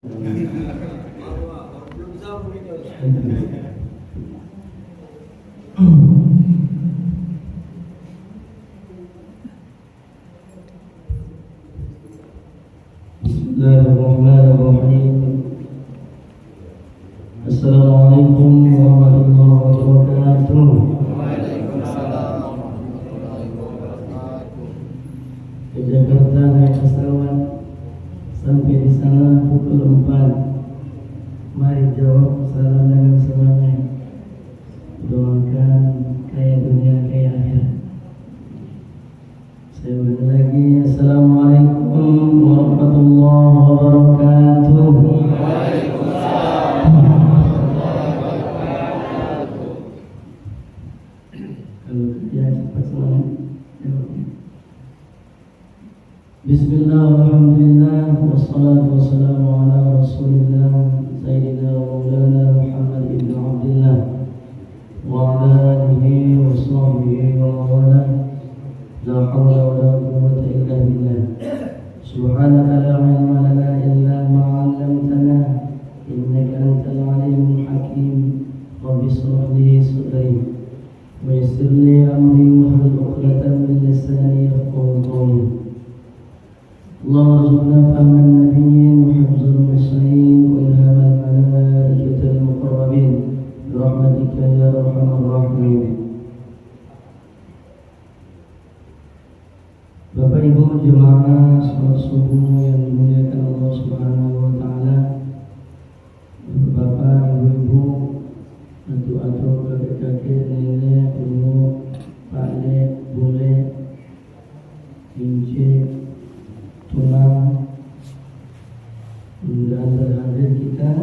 Bismillahirrahmanirrahim. Assalamualaikum warahmatullahi wabarakatuh. Waalaikumsalam warahmatullahi wabarakatuh. Ke Jakarta naik pesawat, sampai di sana pukul 4. Mari jawab salam dengan semangat. Doakan kaya dunia kaya akhirat. Saya ulang lagi. Assalamualaikum warahmatullahi wabarakatuh. Waalaikumsalam warahmatullahi wabarakatuh. Kalau kerja cepat semangat. Bismillah, alhamdulillah, wassalatu wassalamu ala rasulillah Sayyidina wa maulana Muhammad ibn Abdullah wa ala alihi wa sahbihi wa mawala. La hawla wa la quwwata illa billah. Subhanaka la ilma lana illa ma 'allamtana innaka antal alimul hakim. Rabbi shrah li sadri wa yassir li amri wahlul 'uqdatam min lisani yafqahu qawli. اللهم ارزقنا فهم النبيين وحفظ المرسلين وإلهام الملائكة المقربين برحمتك يا أرحم الراحمين. Bapak Ibu jemaah salat subuh yang dimuliakan Allah Subhanahu wa taala. Bapak, Ibu-ibu, atuk-atuk, kakek-kakek, nenek, ibu, pak-lek, bule, encik, tulang, dan terhadir kita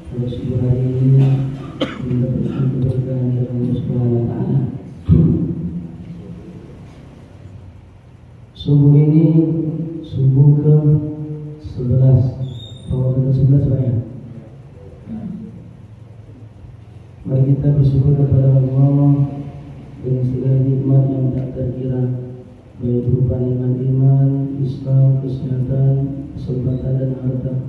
pada subuh hari ini mendapatkan keberkahan dari Allah Subhanahu wa taala. Subuh ini subuh ke-11. Tahun ke-11 Pak ya. Mari kita bersyukur kepada Allah dengan segala nikmat yang tak terkira, baik berupa nikmat iman, Islam, kesehatan, kesempatan dan harta,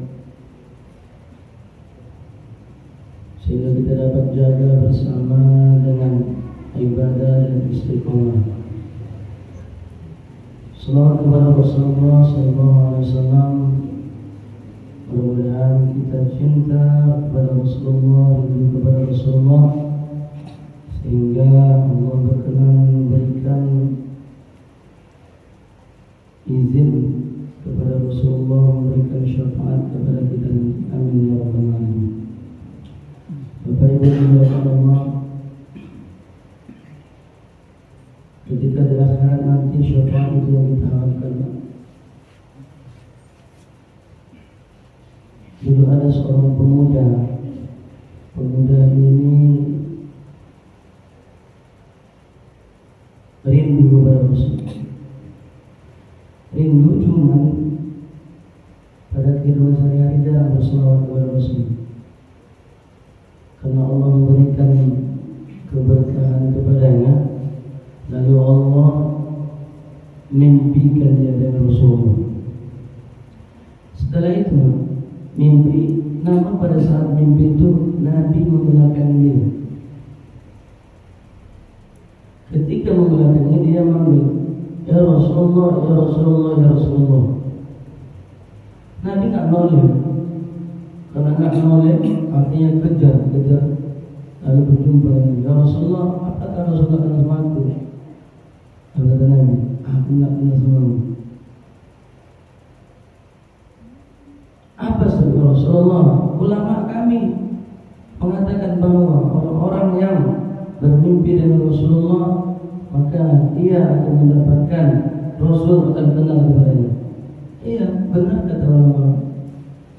sehingga kita dapat jaga bersama dengan ibadah dan istiqomah. Salawat kepada Rasulullah SAW. Mudah-mudahan kita cinta kepada Rasulullah dan kepada Rasulullah, sehingga Allah berkenan memberikan izin kepada Rasulullah memberikan syafaat kepada kita. Amin ya rabbal alamin. Bapak Ibu dimuliakan Allah, ketika di akhirat nanti syafaat itu yang kita harapkan. Dulu ada seorang pemuda. Pemuda ini rindu kepada Rasul. Rindu cuma pada kehidupan sehari-hari jarang berselawat kepada Rasul, karena Allah memberikan keberkahan kepadanya. Lalu Allah mimpikan dia dengan Rasulullah. Setelah itu mimpi, nama pada saat mimpi itu Nabi menggunakan dia. Ketika menggunakannya dia manggil, ya Rasulullah, ya Rasulullah, ya Rasulullah. Nabi nggak noleh, karena nggak noleh artinya kejar. Lalu berjumpa dengan ya Rasulullah, apakah Rasulullah kenal sama aku? Kata Nabi, aku nggak kenal samamu. Apa sebab Rasulullah? Ulama kami mengatakan bahwa orang-orang yang bermimpi dengan Rasulullah, maka dia akan mendapatkan Rasul akan kenal kepadanya. Iya, benar kata ulama.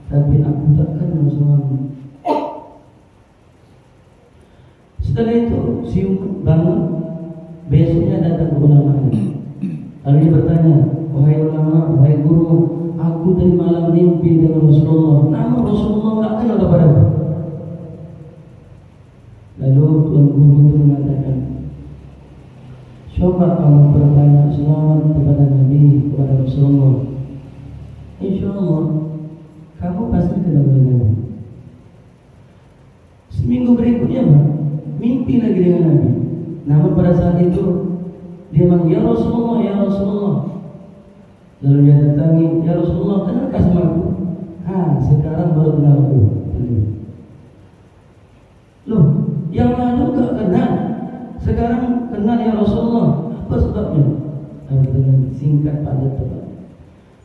Tapi aku tak kenal samamu. Setelah itu si bangun, besoknya datang ke ulama ini. Lalu dia bertanya, wahai ulama, wahai guru, aku tadi malam mimpi dengan Rasulullah, namun Rasulullah tak kenal kepadaku. Lalu tuan guru itu mengatakan, coba kamu bertanya selawat kepada Nabi, kepada Rasulullah. Insya Allah kamu pasti kenal dengan Nabi. Seminggu berikutnya Pak, mimpi lagi dengan Nabi. Namun pada saat itu dia bilang, ya Rasulullah, ya Rasulullah. Lalu dia datangi, ya Rasulullah, kenalkah sama aku? Sekarang baru kenal aku. Loh, yang lalu gak kenal, sekarang kenal ya Rasulullah. Apa sebabnya? Singkat padat tepat.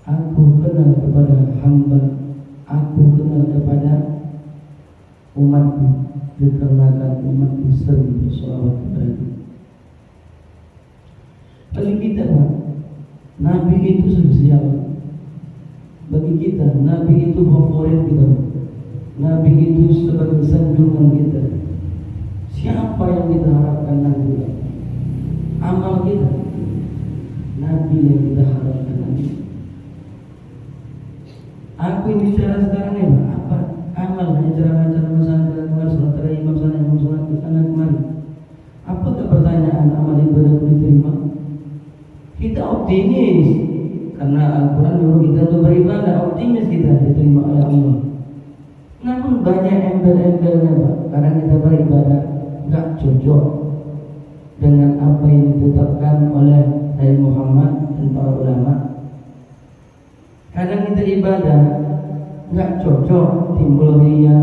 Aku kenal kepada hamba, aku kenal kepada umatku, dikarenakan umatku sering bersolawat kepadaku. Bagi kita Pak, Nabi itu spesial. Bagi kita, Nabi itu favorit kita. Nabi itu sebagai sanjungan kita. Siapa yang kita harapkan nanti? Amal kita, Nabi yang kita harapkan nanti. Aku yang bicara sekarang ini apa? Amal, ceramah-ceramah masalah kemarin, sholat tarawih, imam sana, imam sholat ke sana kemari. Apakah pertanyaan amal ibadah diterima? Kita optimis karena Al-Quran nyuruh kita untuk beribadah, optimis kita diterima oleh Allah. Namun banyak embel-embelnya Pak, karena kita beribadah nggak cocok dengan apa yang ditetapkan oleh Nabi Muhammad dan para ulama. Kadang kita ibadah nggak cocok, timbul riya,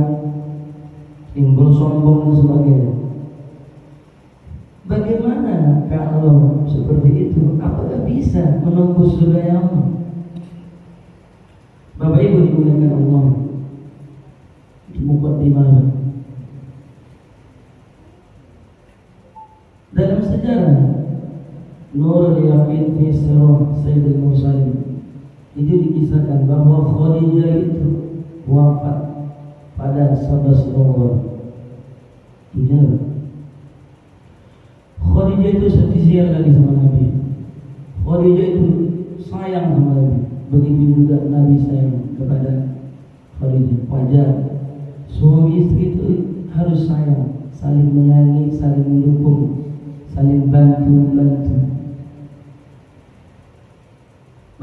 timbul sombong dan sebagainya. Bagaimana kalau seperti itu? Apakah bisa menembus surga Allah? Bapak Ibu dimuliakan Allah, di mukadimah dalam sejarah Nurul Yaqin fi Sirah Sayyidul Mursalin itu dikisahkan bahwa Khadijah itu wafat pada 11 Ramadan. Khadijah itu spesial lagi sama Nabi. Khadijah itu sayang sama Nabi. Begitu juga Nabi sayang kepada Khadijah. Wajar suami istri itu harus sayang, saling menyayangi, saling mendukung, saling bantu.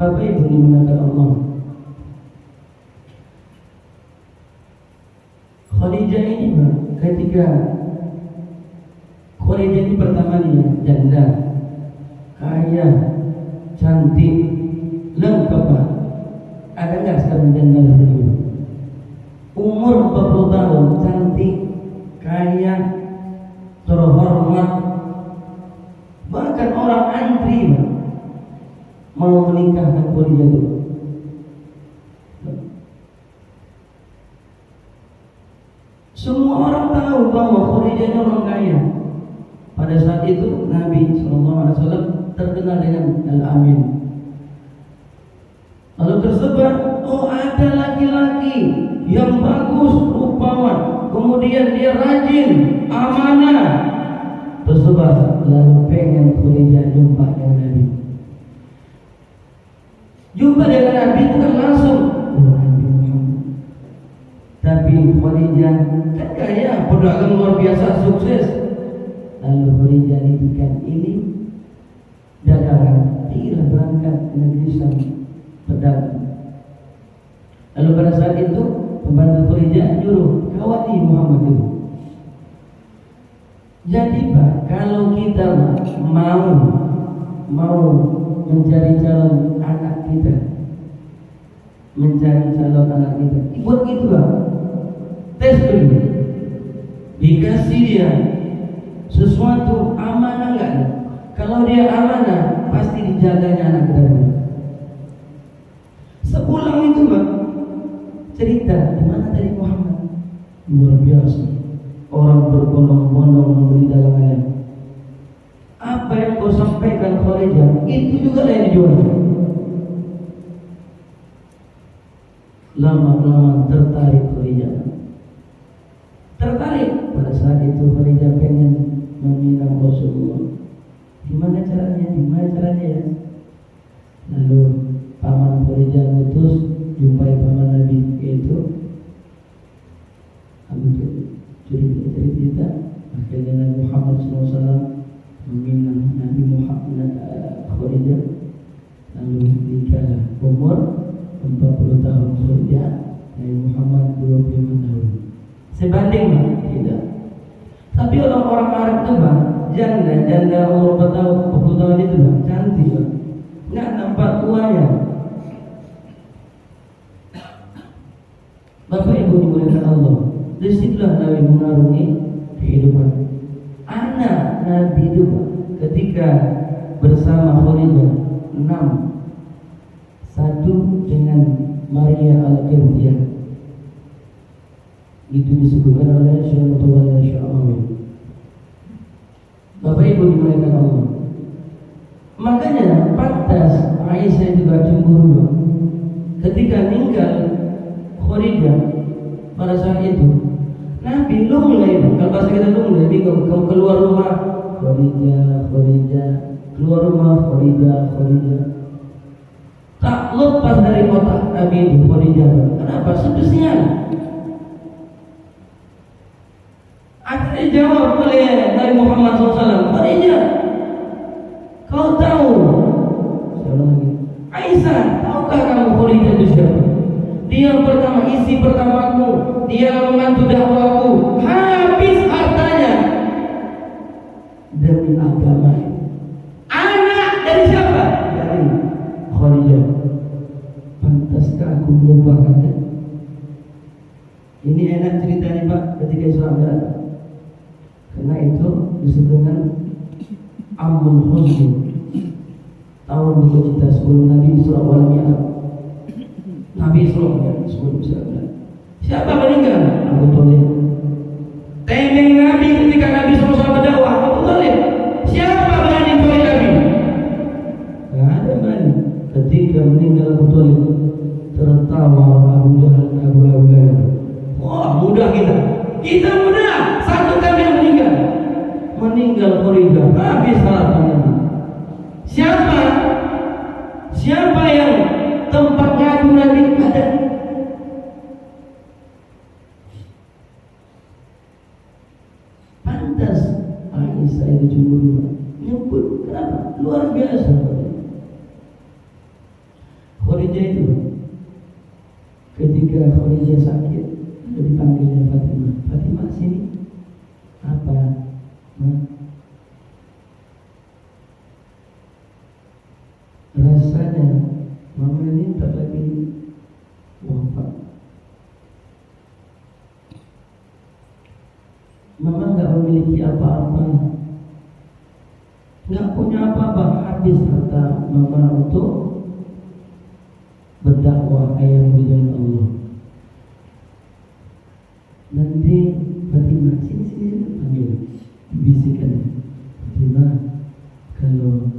Bapak Ibu dimuliakan Allah, Khadijah ini ketika Khadijah ini pertama dia janda, kaya, cantik, lengkap. Ada nggak sekarang janda lagi? Umur 40 tahun, cantik, kaya, terhormat, bahkan orang antri mau menikahkan Khadijah itu. Semua orang tahu bahwa Khadijah ini orang kaya. Pada saat itu Nabi SAW terkenal dengan Al-Amin. Lalu tersebar, oh ada laki-laki yang bagus, rupawan, kemudian dia rajin, amanah. Tersebar, lalu pengen Khadijah jumpa dengan Nabi. Jumpa dengan Nabi bukan langsung, Nabi Muhammad. Tapi Khadijah kan kaya, pedagang luar biasa, sukses. Lalu Khadijah diberikan ini dagangan, dia berangkat ke negeri Syam pedagang. Lalu pada saat itu pembantu Khadijah nyuruh kawati Muhammad itu. Jadi Pak, kalau kita mau mencari calon anak kita, buat gitu Pak, tes dulu, dikasih dia sesuatu amanah enggak? Kalau dia amanah, pasti dijaganya anak kita. Sepulang itu Pak, cerita di mana tadi Muhammad, luar biasa, orang berbondong-bondong membeli dagangannya. Apa yang kau sampaikan Khadijah, itu juga yang dijual. Lama-lama tertarik Khadijah. Pada saat itu Khadijah pengen meminang Rasulullah. Gimana caranya ya? Lalu paman Khadijah ngutus jumpai paman Nabi, yaitu Abu cerita. Akhirnya Nabi Muhammad SAW meminang Nabi Muhammad Khadijah. Lalu nikah umur 40 tahun Khadijah Nabi Muhammad 25 tahun. Sebanding Pak? Tidak. Tapi orang-orang Arab itu Pak, janda umur 40 tahun itu Pak, cantik Pak, nggak nampak tuanya. Bapak Ibu dimuliakan Allah, disitulah Nabi mengarungi kehidupan. Anak Nabi itu Pak, ketika bersama Khadijah 6, satu dengan Maria Al-Qibtiyah, itu disebutkan oleh Syekh Mutawalli Sya'awi. Bapak Ibu dimuliakan Allah, makanya pantas Aisyah juga cemburu ketika meninggal Khadijah. Pada saat itu Nabi lunglai, kalau bahasa kita lunglai, kamu keluar rumah Khadijah, keluar rumah Khadijah. Tak lepas dari otak Nabi itu Khadijah. Kenapa? Sedusnya. Akhirnya dijawab oleh Nabi Muhammad SAW, Khadijah, kau tahu? Aisyah, tahukah kamu Khadijah itu siapa? Dia pertama, isi pertamaku, dia membantu dakwaku, habis hartanya demi agama. Anak dari siapa? Dari Khadijah. Pantaskah aku melupakannya? Ini enak ceritanya Pak, ketika Isra Mi'raj. Karena itu disebut dengan Amul Huzni, tahun duka cita sebelum Nabi Isra wal Mi'raj. Nabi Isra sebelum Isra Mi'raj. Siapa meninggal? Abu Thalib. Temeng Nabi ketika Nabi SAW berdakwah, Abu Thalib. Siapa berani tolak Nabi? Tidak ada berani. Ketika meninggal Abu Thalib, tertawa Abu Jahal, Abu Lahab. Wah, mudah kita mudah. Satu kami yang meninggal Khadijah, habis harapannya. Siapa yang tempat ngadu Nabi ada? Pantas Aisyah itu cemburu, nyebut. Kenapa? Luar biasa Khadijah itu. Ketika Khadijah sakit, dipanggilnya Fatimah sini. Apa? Rasanya mama ini tak lagi wafat. Mama nggak memiliki apa-apa, nggak punya apa-apa, habis harta mama untuk berdakwah ayat bilang Allah. Nanti Fatimah sini panggil, bisikan, Fatimah, kalau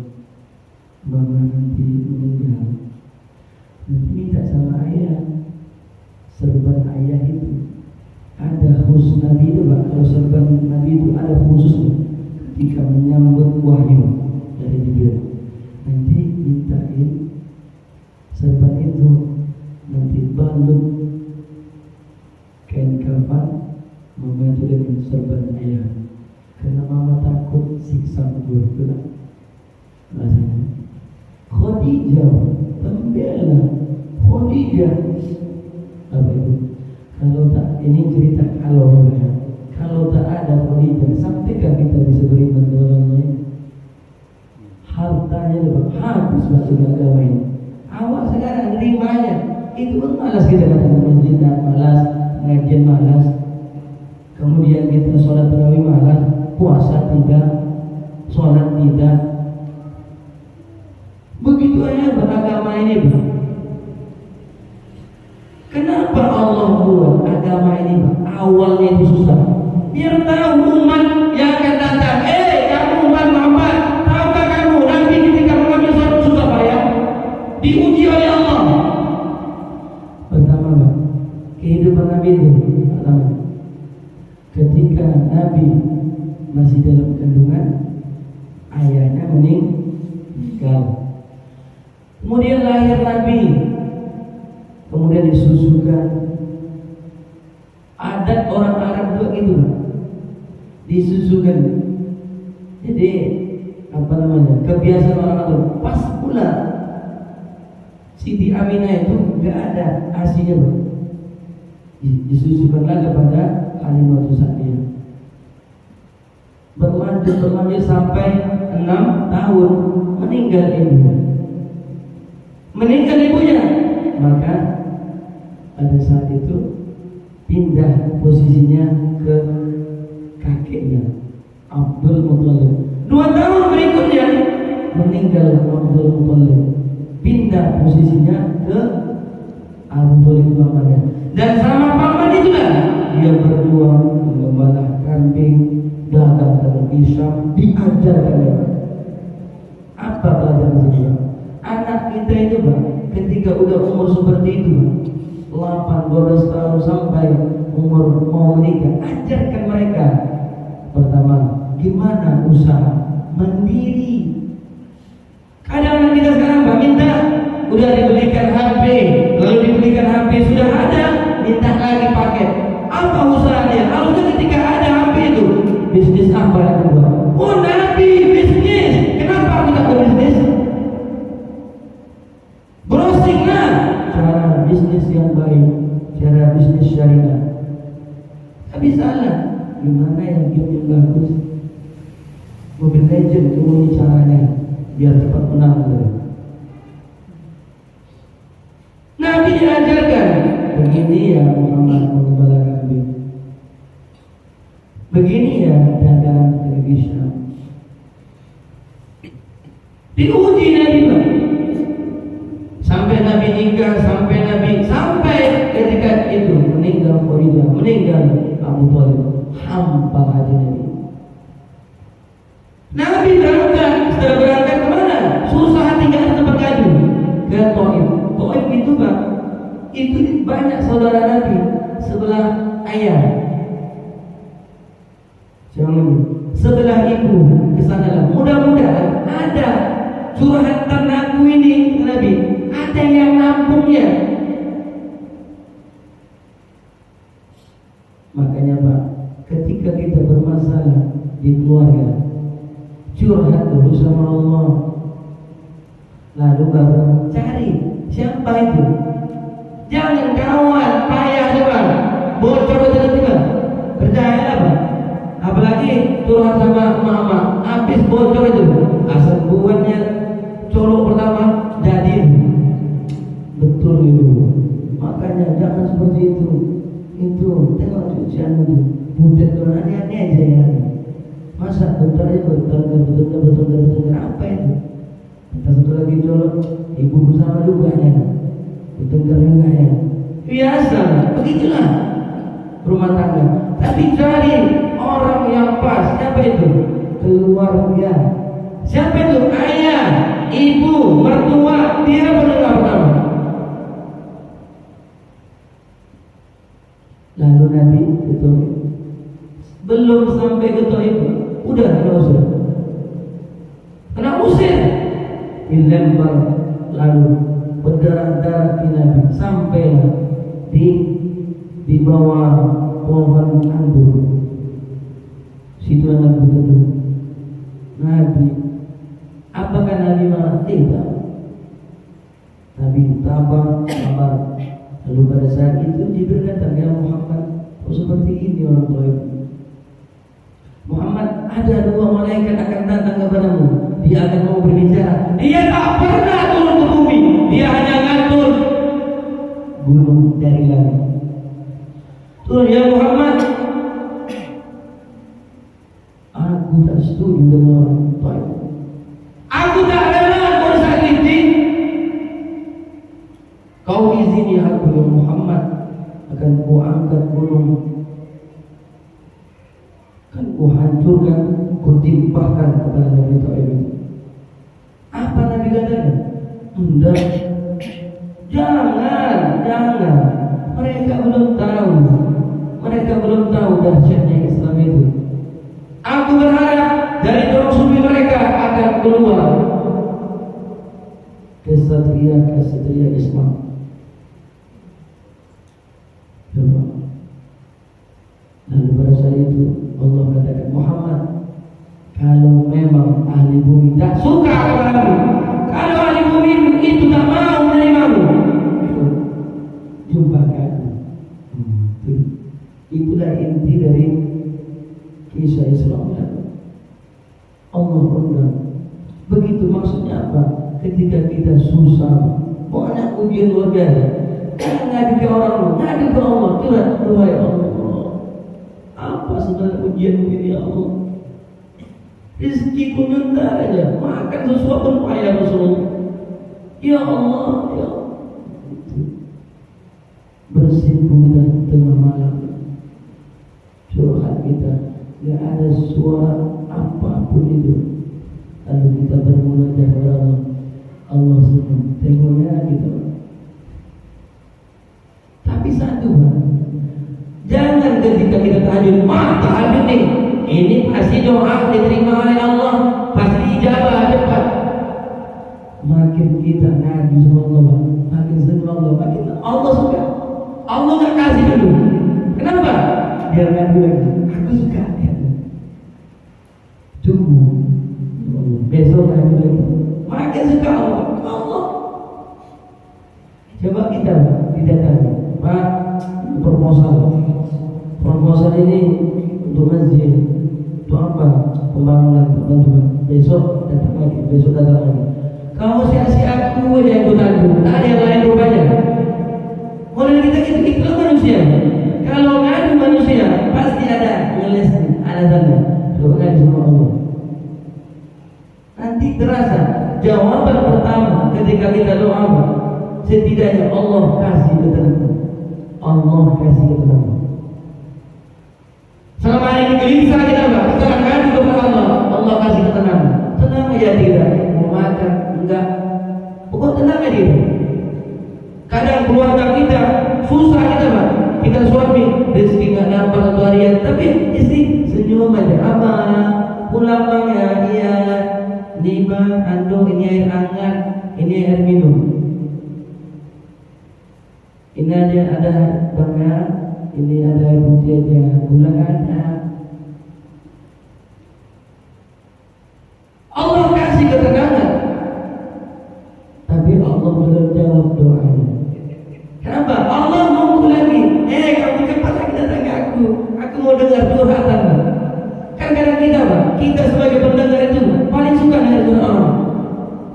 mama nanti meninggal, nanti minta sama ayah, serban ayah itu ada khusus Nabi itu Pak. Kalau serban Nabi itu ada khusus ketika menyambut wahyu dari Jibril. Nanti mintain serban itu, nanti balut kain kafan, membantu dengan serban ayah, karena mama takut siksa kubur. Betul rasanya. Khadijah pembela Khadijah. Apa itu? Kalau tak, ini cerita kalau tak ada Khadijah, sampaikah kita bisa beriman kepada Allah? Hartanya habis masuk agama ini. Awak sekarang nerimanya itu pun malas, kita datang ke masjid malas, ngajian malas, kemudian kita sholat tarawih malas, puasa tidak, sholat tidak. Begitu aja beragama ini Pak. Kenapa Allah buat agama ini Pak? Awalnya itu susah, biar tahu umat yang akan datang. Kamu umat Muhammad, tahukah kamu nanti ketika mengambil satu susah payah, diuji oleh Allah. Pertama Pak, kehidupan Nabi itu ketika Nabi masih dalam kandungan, ayahnya meninggal. Kemudian lahir Nabi, kemudian disusukan. Adat orang Arab juga gitu Pak, disusukan. Jadi apa namanya, kebiasaan orang Arab. Pas pula Siti Aminah itu nggak ada asinya Pak, disusukanlah kepada Halimah Sa'diyah. Berlanjut sampai 6 tahun meninggal ibunya. Maka pada saat itu pindah posisinya ke kakeknya Abdul Muthalib. 2 tahun berikutnya meninggal Abdul Muthalib, pindah posisinya ke Abu Thalib pamannya. Dan sama paman itulah dia berjuang mengembala kambing, dagang ke Islam, diajarkan. Apa pelajaran itu? Anak kita itu ketika udah umur seperti itu 8-12 tahun sampai umur mau menikah, ajarkan mereka pertama gimana usaha mandiri. Kadang anak kita sekarang minta udah dibelikan HP, lalu dibelikan HP sudah ada, minta lagi paket. Apa usahanya? Harusnya ketika ada HP itu bisnis apa yang dibuat? Oh Nabi bisnis, kenapa aku tak berbisnis? Browsinglah cara bisnis yang baik, cara bisnis syariah. Tapi salah, gimana yang game yang bagus? Mobile Legend ini caranya biar cepat menang. Nabi diajarkan begini ya Muhammad mengembala kambing, begini ya dagang televisi. Diuji Nabi sampai Nabi nikah, sampai ketika itu meninggal Khadijah, meninggal Abu Thalib, hampa hati Nabi. Nabi berangkat, setelah berangkat kemana? Susah hati gak ada tempat kaju, ke Taif. Taif itu itu banyak saudara Nabi sebelah ayah, sebelah ibu, kesanalah. Mudah-mudahan ada curhatan aku ini Nabi, ada yang nampungnya. Makanya ketika kita bermasalah di keluarga, curhat dulu sama Allah, lalu baru cari siapa itu. Jangan kawan payah juga bocor tiba-tiba percayalah apalagi curhat sama mama habis bocor itu asal buatnya colok pertama jadi betul itu. Makanya jangan seperti itu tengok cucian itu budak tuh aneh-aneh aja ya. Masa bentar aja betul apa itu? Kita satu lagi colok ibu bersama juga ya, betul ya. Biasa, begitulah rumah tangga. Tapi cari orang yang pas. Siapa itu? Keluarga. Siapa itu? Ayah, ibu, mertua. Dia pendengar pertama. Lalu Nabi itu belum sampai ke Taif, udah kena usir, dilempar, lalu berdarah-darah di Nabi sampailah di bawah pohon anggur. Situ Nabi duduk. Nabi, apakah Nabi marah? Tidak. Nabi sabar. Lalu pada saat itu Jibril datang, ya Muhammad, kok seperti ini orang tua ibu? Muhammad, ada 2 malaikat akan datang kepadamu. Dia akan mau berbicara. Dia tak pernah turun ke bumi. Dia hanya ngatur gunung dari langit. Turun ya Muhammad. Aku tak setuju dengan orang tua ibu. Aku tak rela kau sakiti. Kau izini aku ya Muhammad, akan ku angkat gunung, akan ku hancurkan, ku timpahkan kepada Nabi Taif. Apa Nabi katakan? Enggak, jangan. Mereka belum tahu dahsyatnya Islam itu. Aku berharap dari tulang sumbi mereka akan keluar kesatria Islam. Lalu pada saat itu Allah katakan, Muhammad, kalau memang ahli bumi tak suka kepadamu, kalau ahli bumi itu tak mau menerimamu, jumpa aku. Itulah inti dari kisah Islam. Allah undang. Begitu maksudnya apa? Ketika kita susah, banyak ujian luar biasa, ngadu ke orang, ngadu ke Allah, curhat, wahai Allah, apa sebenarnya ujian ini ya Allah? Rizkiku nyentak aja, makan sesuatu pun payah Rasulullah. Ya Allah, ya Allah. Bersimpuh kita tengah malam, curhat kita, gak ada suara apapun itu. Lalu kita bermunajat kepada Allah. Allah senang, tengoknya gitu. Tapi satu, jangan ketika kita tahajud, tahajud nih, ini pasti doa diterima oleh Allah, pasti dijawab cepat. Makin kita ngadu sama Allah, makin senang Allah, makin Allah suka. Allah nggak kasih dulu. Kenapa? Biar ngadu lagi. Aku suka ya. Tunggu. Besok ngadu lagi. Makin suka Allah. Coba kita didatangi, Pak, proposal ini untuk masjid, untuk apa? Pembangunan, bantuan. Besok datang lagi. Kalau sia-sia aku aja yang tanggung, tak ada yang lain rupanya. Model kita itulah manusia. Kalau ngadu manusia, pasti ada penyelesaian, ada tanda. Coba ngadu sama Allah. Nanti terasa jawaban pertama ketika kita doa, setidaknya Allah kasih ketenangan. Selama ini gelisah kita enggak, setelah ngadu kepada Allah kasih ketenangan. Tenang aja tidak, mau makan enggak, pokok tenang aja. Kadang keluarga kita susah kita Pak, kita suami rezeki nggak dapat satu harian, tapi istri senyum aja, apa pulang bang ya, iya, ini bang, ando ini air hangat, ini air minum, ini aja ada bang ya, ini ada air putih aja, gula ada. Allah kasih ketenangan, tapi Allah belum jawab doanya. Kenapa? Allah mau lagi. Kamu cepat lagi datang ke aku. Aku mau dengar curhatan. Kan kadang kita Pak, kita sebagai pendengar itu paling suka dengar curhatan orang.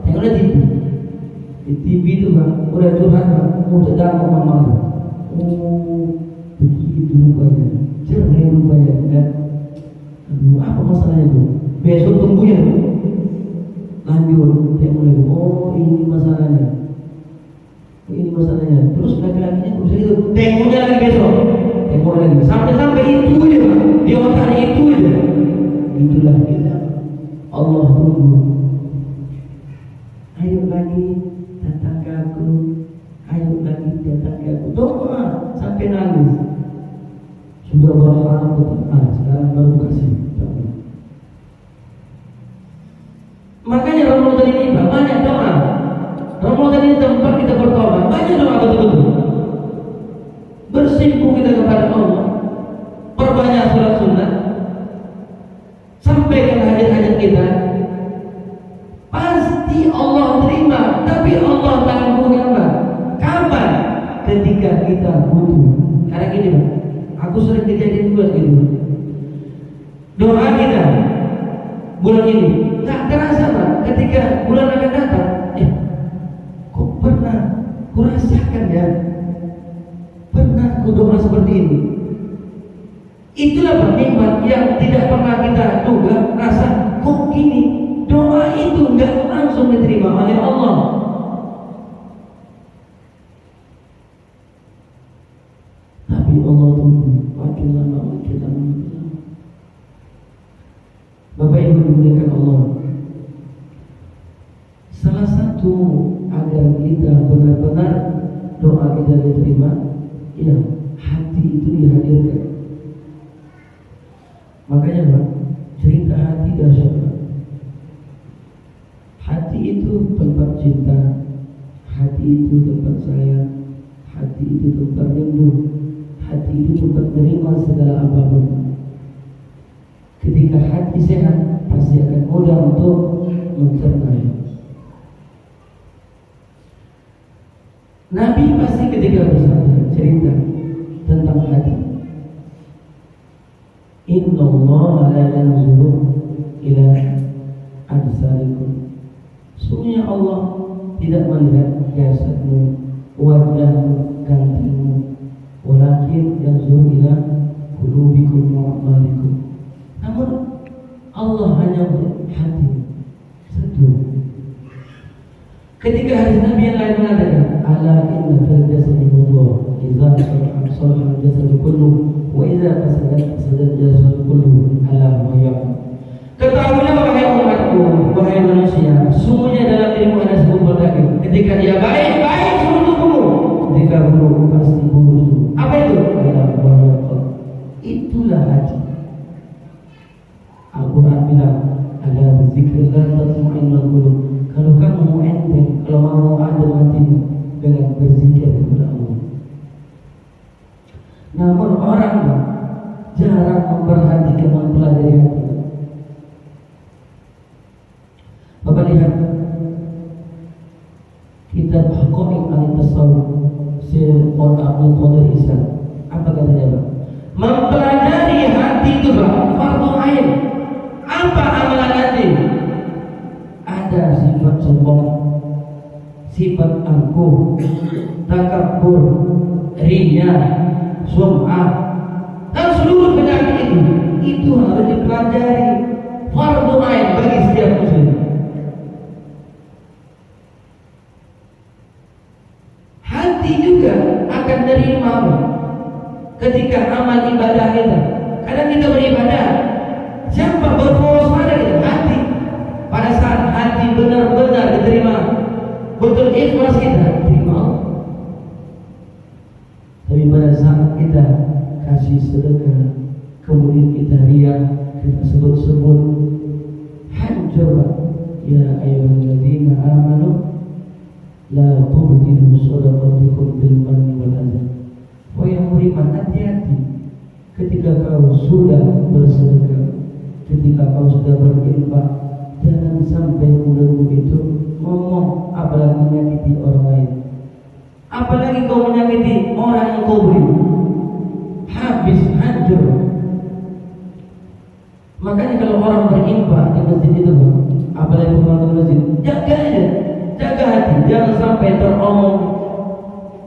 Tengoklah TV. Di TV itu Pak, udah curhat Pak, mau sedang mama. Begitu rupanya, cerai rupanya. Aduh, apa masalahnya itu? Besok tunggu ya. Lanjut, tengok lagi. Ini masalahnya. Terus laki-lakinya bisa gitu, tengoknya lagi besok, tengok lagi, sampai itu aja Pak, dia otaknya itu aja. Itulah kita. Allah tunggu. Ayo lagi datang ke aku, doa sampai nangis. Sudah berharap sekarang baru kasih. Makanya Ramadan ini Pak, banyak doa. Ramadan ini tempat kita bertobat, banyak doa betul-betul. Bersimpuh kita kepada Allah, perbanyak sholat sunnah, sampaikan hajat-hajat kita. Pasti Allah terima, tapi Allah tanggung apa? Kapan? Ketika kita butuh. Karena gini Pak, aku sering kejadian buat gitu. Doa kita bulan ini nggak terasa Pak, ketika bulan akan datang. Kok pernah kurasakan ya? Pernah kudoa seperti ini. Itulah nikmat yang tidak pernah kita duga, rasa kok gini. Doa itu nggak langsung diterima oleh Allah. Tapi Allah tunggu makin lama. Bapak Ibu dimuliakan Allah. Salah satu agar kita benar-benar doa kita diterima, ya hati itu dihadirkan. Makanya Pak, cerita hati dahsyat. Hati itu tempat cinta, hati itu tempat sayang, hati itu tempat rindu, hati itu tempat menerima segala apapun. Ketika hati sehat, pasti akan mudah untuk mencerna. Nabi pasti ketika bersabda cerita tentang hati. Innallaha la yanzuru ila ajsadikum. Sungguhnya Allah tidak melihat jasadmu, wajahmu, gantimu, walakin yanzuru ila qulubikum wa a'malikum. Namun Allah hanya melihat hati. Satu. Ketika hadis Nabi yang lain mengatakan, ala inna fil jasadi mudghah, idza salaha al-jasadu kulluhu wa idza fasadat al-jasadu kulluhu, ala wa ya'lam. Ketahuilah wahai umatku, wahai manusia, sungguhnya dalam dirimu ada segumpal daging. Ketika dia baik, baik seluruh tubuhmu. Ketika buruk, pasti buruk. Apa itu? Ala wa ya'lam. Itulah hati. Al-Quran bilang, ada zikrillah tatma'innul qulub. Kalau kamu mau enteng, kalau mau adem hatimu dengan berzikir kepada Allah. Namun orang jarang memperhatikan, mempelajari hati. Bapak lihat kitab Haqa'iq al-Tasawuf Syekh Abdul Qadir Ihsan. Apa katanya, Pak? Mempelajari hati itu, Pak, fardu ain. Apa amalan hati? Ada sifat sombong, sifat angkuh, takabur, riya, sum'ah, dan seluruh penyakit itu harus dipelajari, fardu ain bagi setiap muslim. Hati juga akan menerima ketika amal ibadah kita. Kadang kita beribadah, siapa berfokus pada kita? Hati. Pada saat hati benar-benar diterima, betul ikhlas kita, terima Allah. Tapi pada saat kita kasih sedekah, kemudian kita riya, kita sebut-sebut, hancur. Ya ayyuhalladzina amanu la tubtilu shadaqatikum bil manni wal adha. Oh yang beriman, hati-hati ketika kau sudah bersedekah, ketika kau sudah berinfak. Jangan sampai mulutmu itu ngomong apalagi menyakiti orang lain, apalagi kau menyakiti orang yang kau beri, habis, hancur. Makanya kalau orang berinfak di masjid itu, apalagi pembantu masjid, jaga aja, jaga hati, jangan sampai teromong,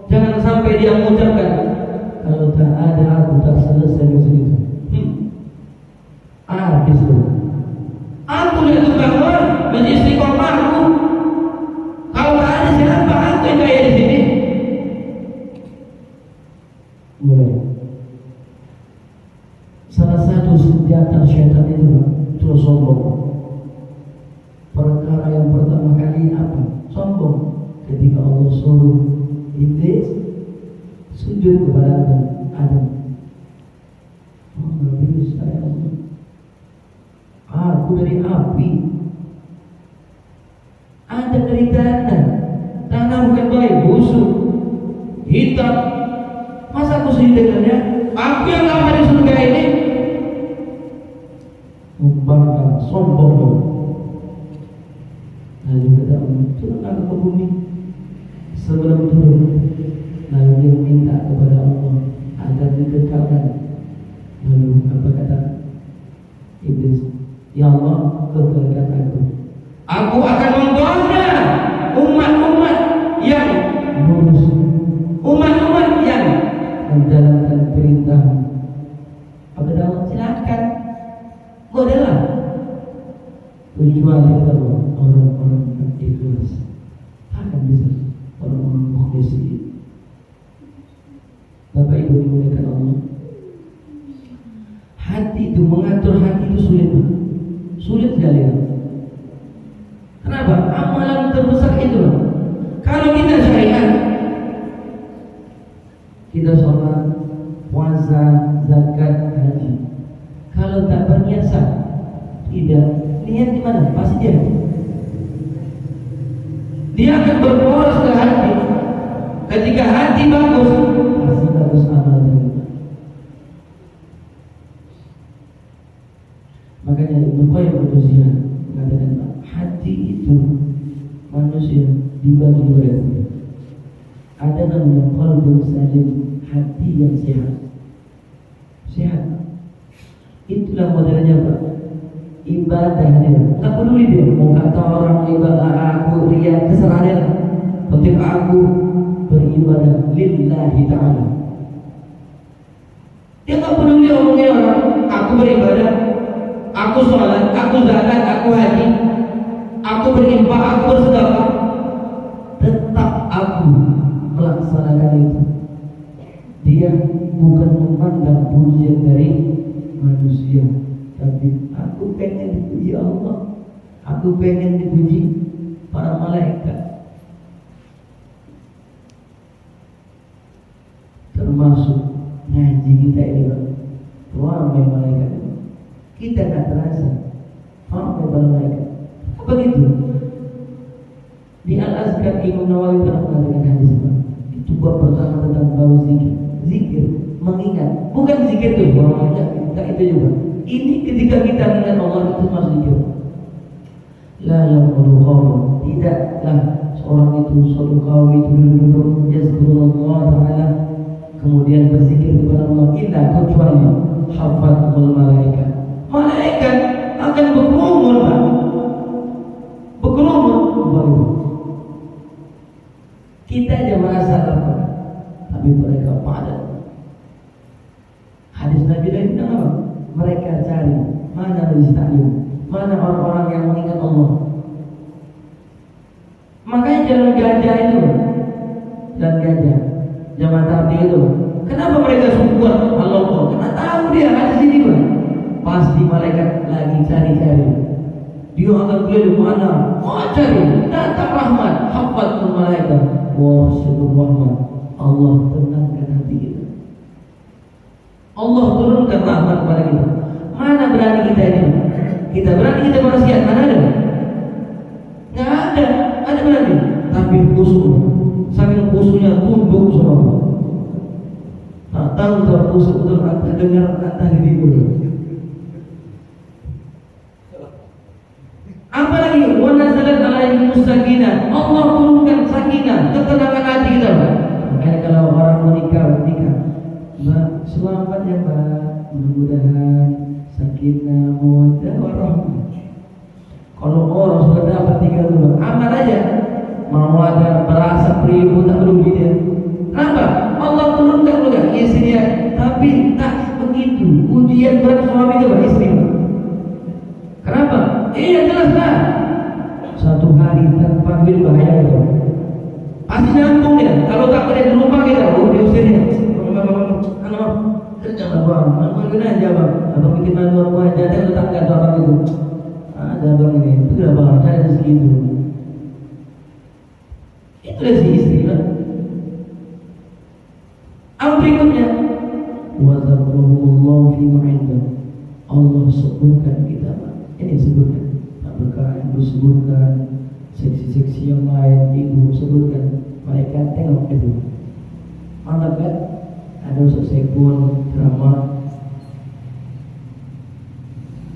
jangan sampai dia mengucapkan, kalau tak ada aku tak selesai masjid itu. Habis tuh. Aku yang tukang masjid Istiqomah aku. Kalau tak ada siapa aku yang kaya di sini. Mulai. Salah satu senjata syaitan itu sombong. Perkara yang pertama kali apa? Sombong. Ketika Allah suruh iblis sujud kepada Adam. Oh, iblis saya Allah. Aku dari api, ada dari tanah. Tanah bukan baik, busuk, hitam. Masa aku sujud dengannya? Aku yang lama di surga ini. Membangkang, sombong. Lalu kata Allah, turunlah ke bumi. Sebelum turun, lalu dia minta kepada Allah agar dikekalkan. Lalu apa kata iblis? Ya Allah, kekalkan aku. Aku akan menggoda umat-umat yang lurus, umat-umat yang menjalankan perintah. Apa Allah? Silakan, godalah. Kecuali orang-orang yang ikhlas, akan bisa orang-orang mukhlis. Bapak Ibu dimuliakan Allah. Hati itu, mengatur hati itu sulit, Pak. Sulit sekali. Kenapa? Amalan terbesar itu. Kalau kita syariat, kita sholat, puasa, zakat, haji. Kalau tak berniat sah, tidak. Niat di mana? Pasti dia akan berboros ke hati. Ketika hati bagus, pasti bagus amalnya. Makanya Ibnu Qayyim al-Jauziyah mengatakan hati itu manusia dibagi dua. Ada namanya qalbun salim, hati yang sehat. Sehat. Itulah modelnya Pak. Ibadahnya nggak peduli dia mau kata orang ibadah aku ria terserah dia. Penting aku beribadah lillahi ta'ala. Dia nggak peduli omongnya orang. Aku beribadah, aku sholat, aku zakat, aku haji, aku berinfak, aku bersedekah. Tetap aku melaksanakan itu. Dia bukan memandang pujian dari manusia, tapi aku pengen dipuji Allah, aku pengen dipuji para malaikat. Termasuk ngaji kita ini Pak, ramai malaikat. Kita tak terasa ramai para malaikat. Apa gitu? Di Al-Azkar Imam Nawawi pernah mengatakan hadis Pak. Itu bab pertama tentang bau zikir. Zikir mengingat, bukan zikir itu, enggak itu juga. Ini ketika kita mengingat Allah itu masuk zikir. La yaqulu qawlan, tidaklah seorang itu suatu kaum itu duduk yazkurullah taala kemudian berzikir kepada Allah illa kecuali hafatul malaikat. Malaikat akan berkerumun Pak. Berkerumun. Kita aja merasa lapar, tapi mereka padat. Hadis Nabi lain bilang apa? Mereka cari mana rizqnya, mana orang-orang yang mengingat Allah. Makanya jalan gajah itu, jalan gajah, jalan tadi itu. Kenapa mereka sungguh Allah? Karena tahu dia ada sini Pak. Pasti malaikat lagi cari-cari. Dia akan keliling mana? Mau cari, datang rahmat, hafatul malaikat. Wah, subhanallah, Allah tenangkan hati kita. Allah turunkan rahmat kepada kita. Mana berani kita ini? Kita berani kita maksiat, mana ada? Nggak ada, ada berani. Tapi khusus, sambil khususnya tunduk sama Allah. Tak tahu terkhusus betul, tak dengar, tak tidur. Apalagi wanazalat alaihi sakinah, Allah turunkan sakinah, ketenangan hati kita. Makanya kalau orang menikah, Mbak, selamat ya Mbak, mudah-mudahan sakinah, mawaddah, warahmah. Kalau orang sudah dapat 3 dulu, aman aja. Mau ada merasa ribut tak peduli dia. Kenapa? Allah turunkan juga istrinya, tapi tak begitu. Ujian berat suami itu Pak, istri. Kenapa? Iya jelas lah. Satu hari terpanggil bahaya itu. Pasti nyambung dia. Kalau tak ada di rumah kita, diusir dia. Anak, kerja bang. Anak gimana aja bang? Abang bikin malu rumah aja. Dia tetangga tuh orang itu. Ada bang ini. Itu dah bang. Cari segitu. Itulah si istri lah. Apa berikutnya? Wazarullah fi ma'indah. Allah sebutkan kita Pak. Ini sebutkan. Tak berkah ibu sebutkan. Seksi-seksi yang lain ibu sebutkan. Mereka tengok itu. Mantap kan? Ada Ustaz Saiful, drama.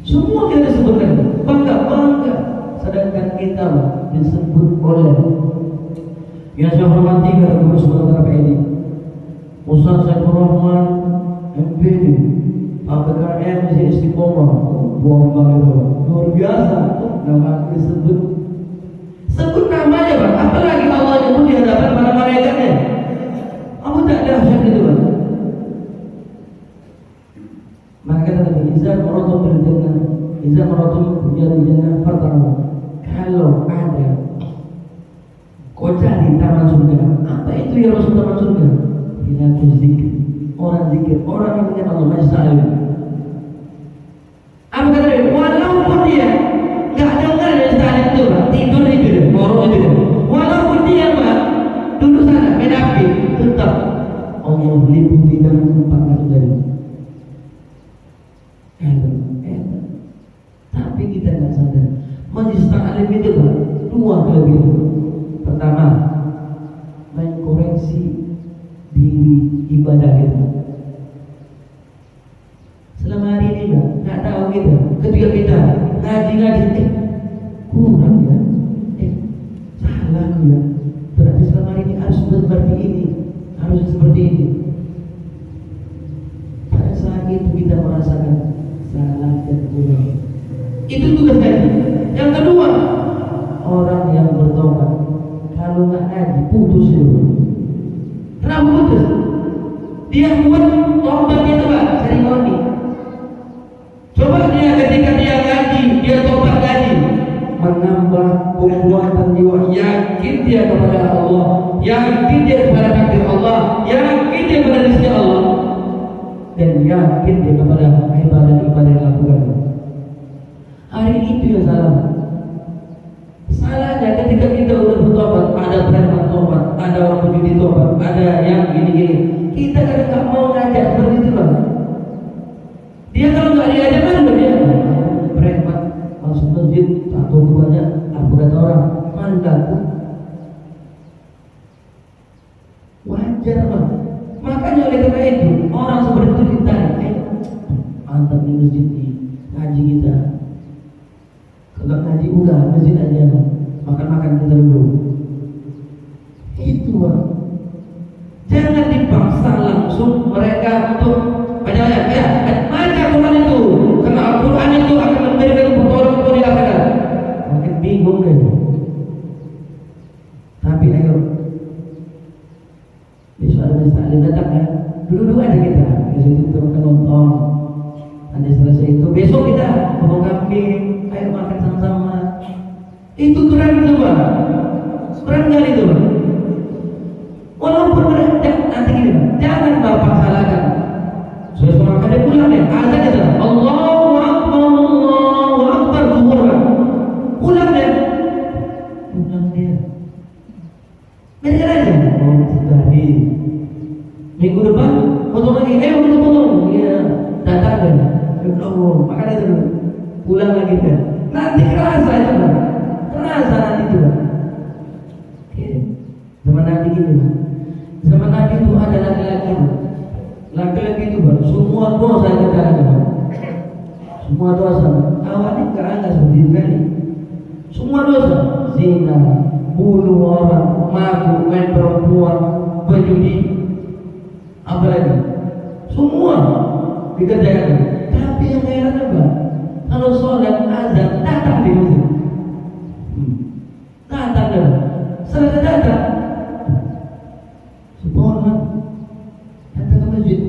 Semua kita sebutkan. Bangga. Sedangkan kita disebut oleh yang saya hormati kepada guru sekolah ini Ustaz Saiful Rahman MPD APKM di Istiqomah. Bomba itu luar biasa. Nama disebut, sebut namanya Pak. Apalagi Allah itu di hadapan para malaikatnya. Kamu tak dahsyat itu Pak. Maka kata Izza maratum bil jannah, Izza maratum bil jannah fartahu. Kalau ada kau cari taman surga, apa itu ya Rasul taman surga? Bila zikir, orang yang mengingat Allah majlis. Apa kata dia? Walaupun dia nggak dengar dari saat itu, Pak, tidur itu dia, ngorok itu dia. Walaupun dia Pak duduk sana menapi, tetap Allah liputi dalam 400 dari. Tapi kita nggak sadar. Majlis ta'lim itu Pak, 2 kelebihan. Pertama, mengkoreksi diri ibadah kita. Selama hari ini nggak tahu kita, ketika kita ngaji kurang ya, salah ya. Berarti selama hari ini harus seperti ini, harus seperti ini. Pada saat itu kita merasakan saat Itu tugas ngaji. Yang kedua, orang yang bertobat kalau nggak ngaji putus itu. Kenapa putus? Dia buat tobatnya itu Pak, seremoni. Coba dia ketika dia ngaji, dia tobat ngaji, menambah kekuatan jiwa, yakin dia kepada Allah, yakin dia kepada takdir Allah, yakin dia kepada rezeki Allah, dan yakin dia kepada ibadah-ibadah yang dilakukan. Hari itu yang salah. Salahnya ketika kita udah bertobat, ada preman tobat, ada orang penjudi tobat, ada yang gini-gini, kita kadang nggak mau ngajak seperti itu Bang. Dia kalau nggak diajak kan dia preman masuk masjid atau banyak apa kata orang mandang, wajar Bang. Makanya oleh karena itu orang seperti itu ditarik, mantap di masjid ini ngaji kita. Kalau ngaji udah masjid aja, makan-makan kita dulu. Itu Bang. Jangan dipaksa langsung mereka untuk baca Quran itu, karena Al-Quran itu akan memberikan pertolongan di akhirat. Makin bingung deh. Tapi ayo, besok ada misalnya datang ya, dulu aja kita di situ kita makan nonton. Nanti selesai itu besok kita potong kambing, ayo makan sama-sama. Itu keren itu Bang, keren kali itu Bang. Walaupun mereka nanti gini, jangan Bapak salahkan. Sudah makan dia pulang deh, azan itu Allahu Akbar zuhur Bang. Pulang dia. Bener aja. Oh, sekali. Minggu depan potong lagi, potong. Iya, datang deh. Oh, makan itu dulu. Pulang lagi kan. Nanti kerasa itu Bang. Kerasa nanti itu Bang. Oke. Zaman Nabi gini Bang. Zaman Nabi itu ada laki-laki. Laki-laki itu Bang, semua dosa kita ada Bang. Semua dosa. Awalnya enggak ada seperti itu kan. Semua dosa. Zina, bunuh orang, mabuk, main perempuan, berjudi, apa lagi? Semua dikerjakan. Tapi yang heran apa? Kalau sholat azan datang di masjid. Datang kan? Selesai datang. Subhanallah. Datang ke masjid.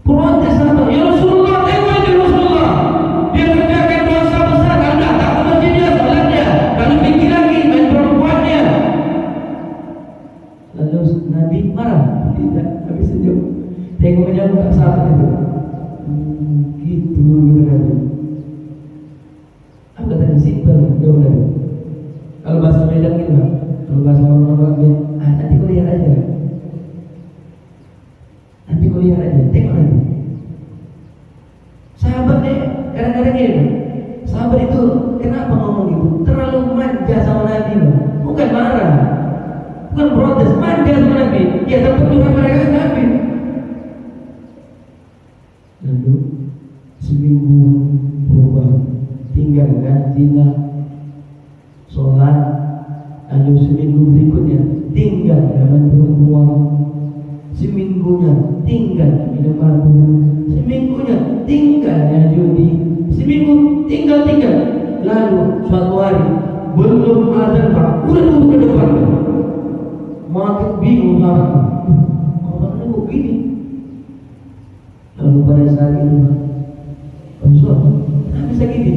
Protes apa? Ya Rasulullah, tengok itu Rasulullah. Dia kerjakan dosa besar. Kalau datang ke masjid dia sholatnya. Kalau pikir lagi main perempuannya. Lalu Nabi marah. Tidak, Nabi senyum. Tengok aja muka sahabat itu. Gitu Nabi. Apa kata simpel jauh Nabi. Kalau bahasa Medan gitu Bang. Kalau bahasa orang-orang Medan, nanti kau lihat aja. Nanti kau lihat aja. Tengok nanti. Sahabat deh, kadang-kadang gini. Sahabat itu kenapa ngomong gitu? Terlalu manja sama Nabi Bang. Bukan marah, bukan protes, manja sama Nabi. Ya tapi Tuhan mereka kan Nabi. Lalu seminggu berubah, tinggalkan zina, sholat. Lalu seminggu berikutnya tinggal dengan perempuan, seminggunya tinggal minum mabuk, seminggunya tinggalnya judi, seminggu tinggal. Lalu suatu hari belum azan Pak, udah duduk ke depan, makin bingung orang ini begini. Lalu pada saat itu Rasul, kenapa bisa gini?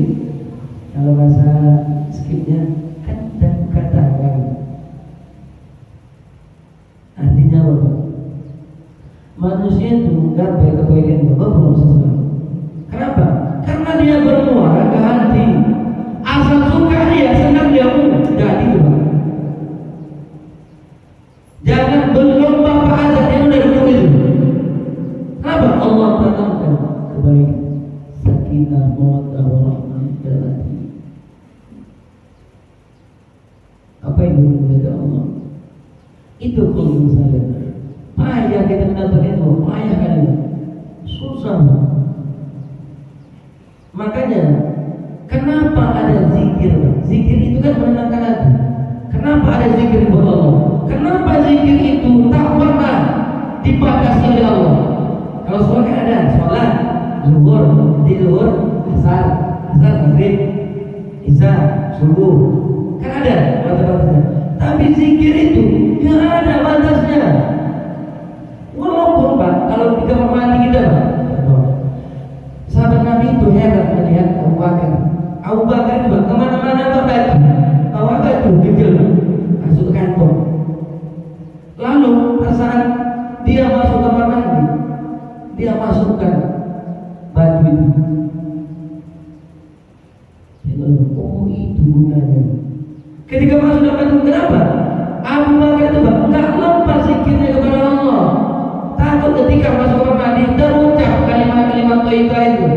Kalau bahasa skipnya kan dan katakan artinya apa? Manusia itu gapai kebaikan belum sesuai. Kenapa? Karena dia bermuara ke hati. Asal suka dia, senang dia jadi itu. Jangan berlomba pada yang udah dulu itu. Kenapa? Allah tanamkan kebaikan, sakinah, mawaddah, warahmah dalam hati. Apa yang dimuliakan Allah? Itu kalau misalnya payah kita mendapatkan itu, payah kali, susah. Makanya kenapa ada zikir? Zikir itu kan menenangkan hati. Kenapa ada zikir buat Allah? Kenapa zikir itu tak pernah dibatasi oleh Allah? Kalau sholat kan ada sholat, zuhur, asar, asar, maghrib, isya, subuh, kan ada batas-batasnya. Tapi zikir itu nggak ada batasnya. Walaupun Pak, kalau di kamar mandi kita Pak, sahabat Nabi itu heran melihat Abu Bakar. Abu Bakar itu Pak, kemana-mana bawa batu kecil Pak, masuk ke kantong. Lalu saat dia masuk kamar mandi, dia masukkan baju itu. Oh itu gunanya. Ketika masuk dalam itu kenapa? Abu Bakar itu Pak nggak lepas zikirnya kepada Allah. Takut ketika masuk kamar mandi terucap kalimat-kalimat thayyibah itu.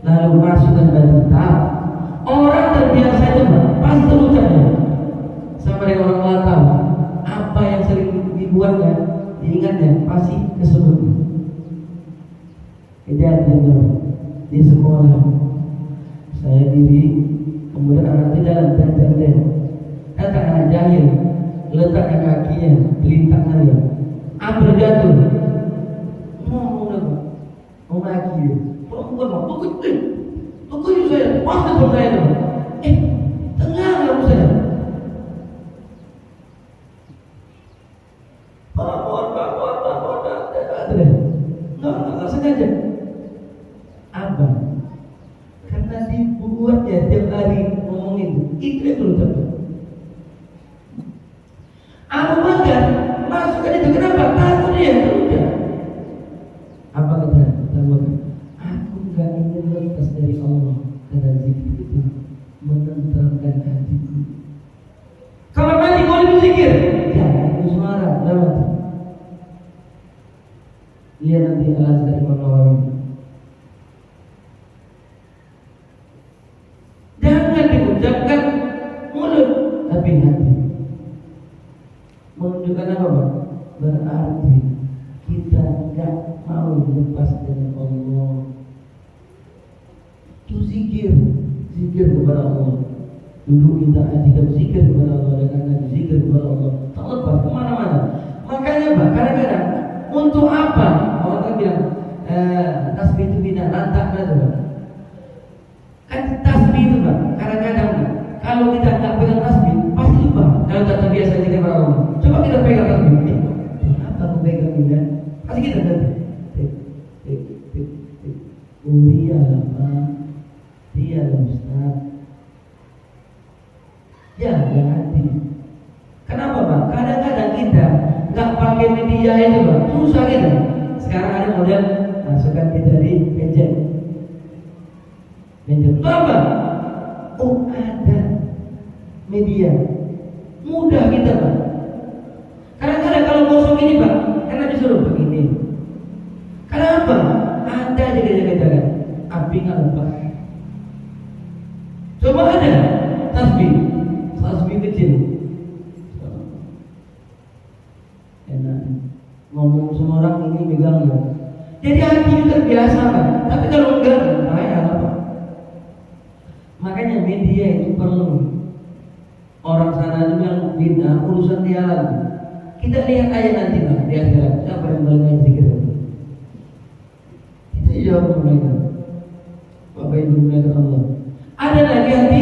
Lalu masukkan baju tak. Orang terbiasa itu Pak pasti terucapnya. Sama dengan orang latah apa yang sering dibuatnya, diingatnya pasti kesebut. Kejadian di sekolah saya diri, kemudian anak itu jalan dan datang anak jahil, letakkan kakinya, belintang dia, ambil jatuh, mau maki dia, pukul saya, pasti bertanya, tengah kamu saya, nggak sengaja, abang. Karena dibuatnya tiap hari ngomongin itu yang terus. Abu Bakar masukkan itu kenapa? Takut dia terus. Apa kata Abu Bakar? Aku nggak ingin lepas dari Allah karena zikir itu menenteramkan hatiku. Kamar mandi boleh berzikir? Ya, itu suara lewat. Lihat nanti alas dari Imam Nawawi. Jangan diucapkan mulut tapi hati. Menunjukkan apa Pak? Berarti kita enggak mau lepas dari Allah. Itu zikir kepada Allah. Dulu kita ajikan zikir kepada Allah dan zikir kepada Allah. Tak lepas kemana-mana. Makanya Pak, kadang-kadang untuk apa? Orang bilang tasbih itu bina lantak itu Pak. Kan tasbih itu Pak, kadang-kadang kalau kita nggak pegang tasbih pasti lupa. Kalau tak terbiasa kita berawal, coba kita pegang tasbih. Apa aku pegang ini? Pasti kita ganti. Iya Pak, iya Ustaz. Ya ganti. Kenapa Pak? Kadang-kadang kita nggak pakai media itu Pak, susah kita. Sekarang ada model masukkan kita di gadget. Itu apa? Oh ada media, mudah kita Pak. Kadang-kadang kalau kosong ini Pak, karena disuruh begini. Kenapa? Ada jaga-jaga, api nggak lepas. Coba ada tasbih kecil. Enak. Ngomong semua orang ini megang ya. Jadi hati itu terbiasa Pak. Tapi kalau enggak, bahaya apa? Makanya media itu perlu. Orang sana itu yang bina urusan dia lagi. Kita lihat aja nanti Pak di akhirat siapa yang paling zikir. Kita jawab mereka. Bapak Ibu mereka Allah. Ada lagi hati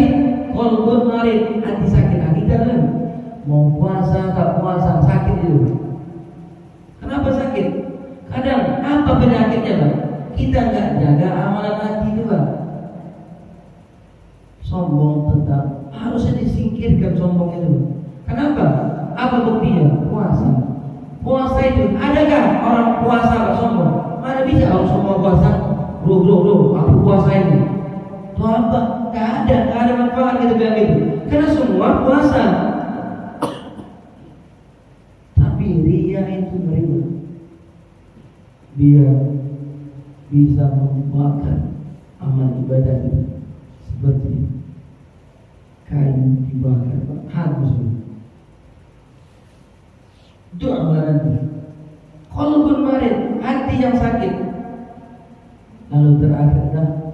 qalbun marid, hati sakit. Kita kan mau puasa tak puasa sakit itu. Kenapa sakit? Kadang apa penyakitnya Pak? Kita nggak jaga amalan hati itu Pak. Sombong tetap harusnya disingkirkan sombong itu. Kenapa? Apa buktinya? Puasa itu adakah orang puasa Pak sombong? Mana bisa orang sombong puasa? Bro, aku puasa ini. Tuh apa? Gak ada manfaat gitu bilang gitu. Karena semua puasa. Tapi ria itu ngeri. Dia bisa membakar amal ibadah itu seperti kayu dibakar, hangus. Doa nanti. Qalbun marid, hati yang sakit. Lalu terakhirnya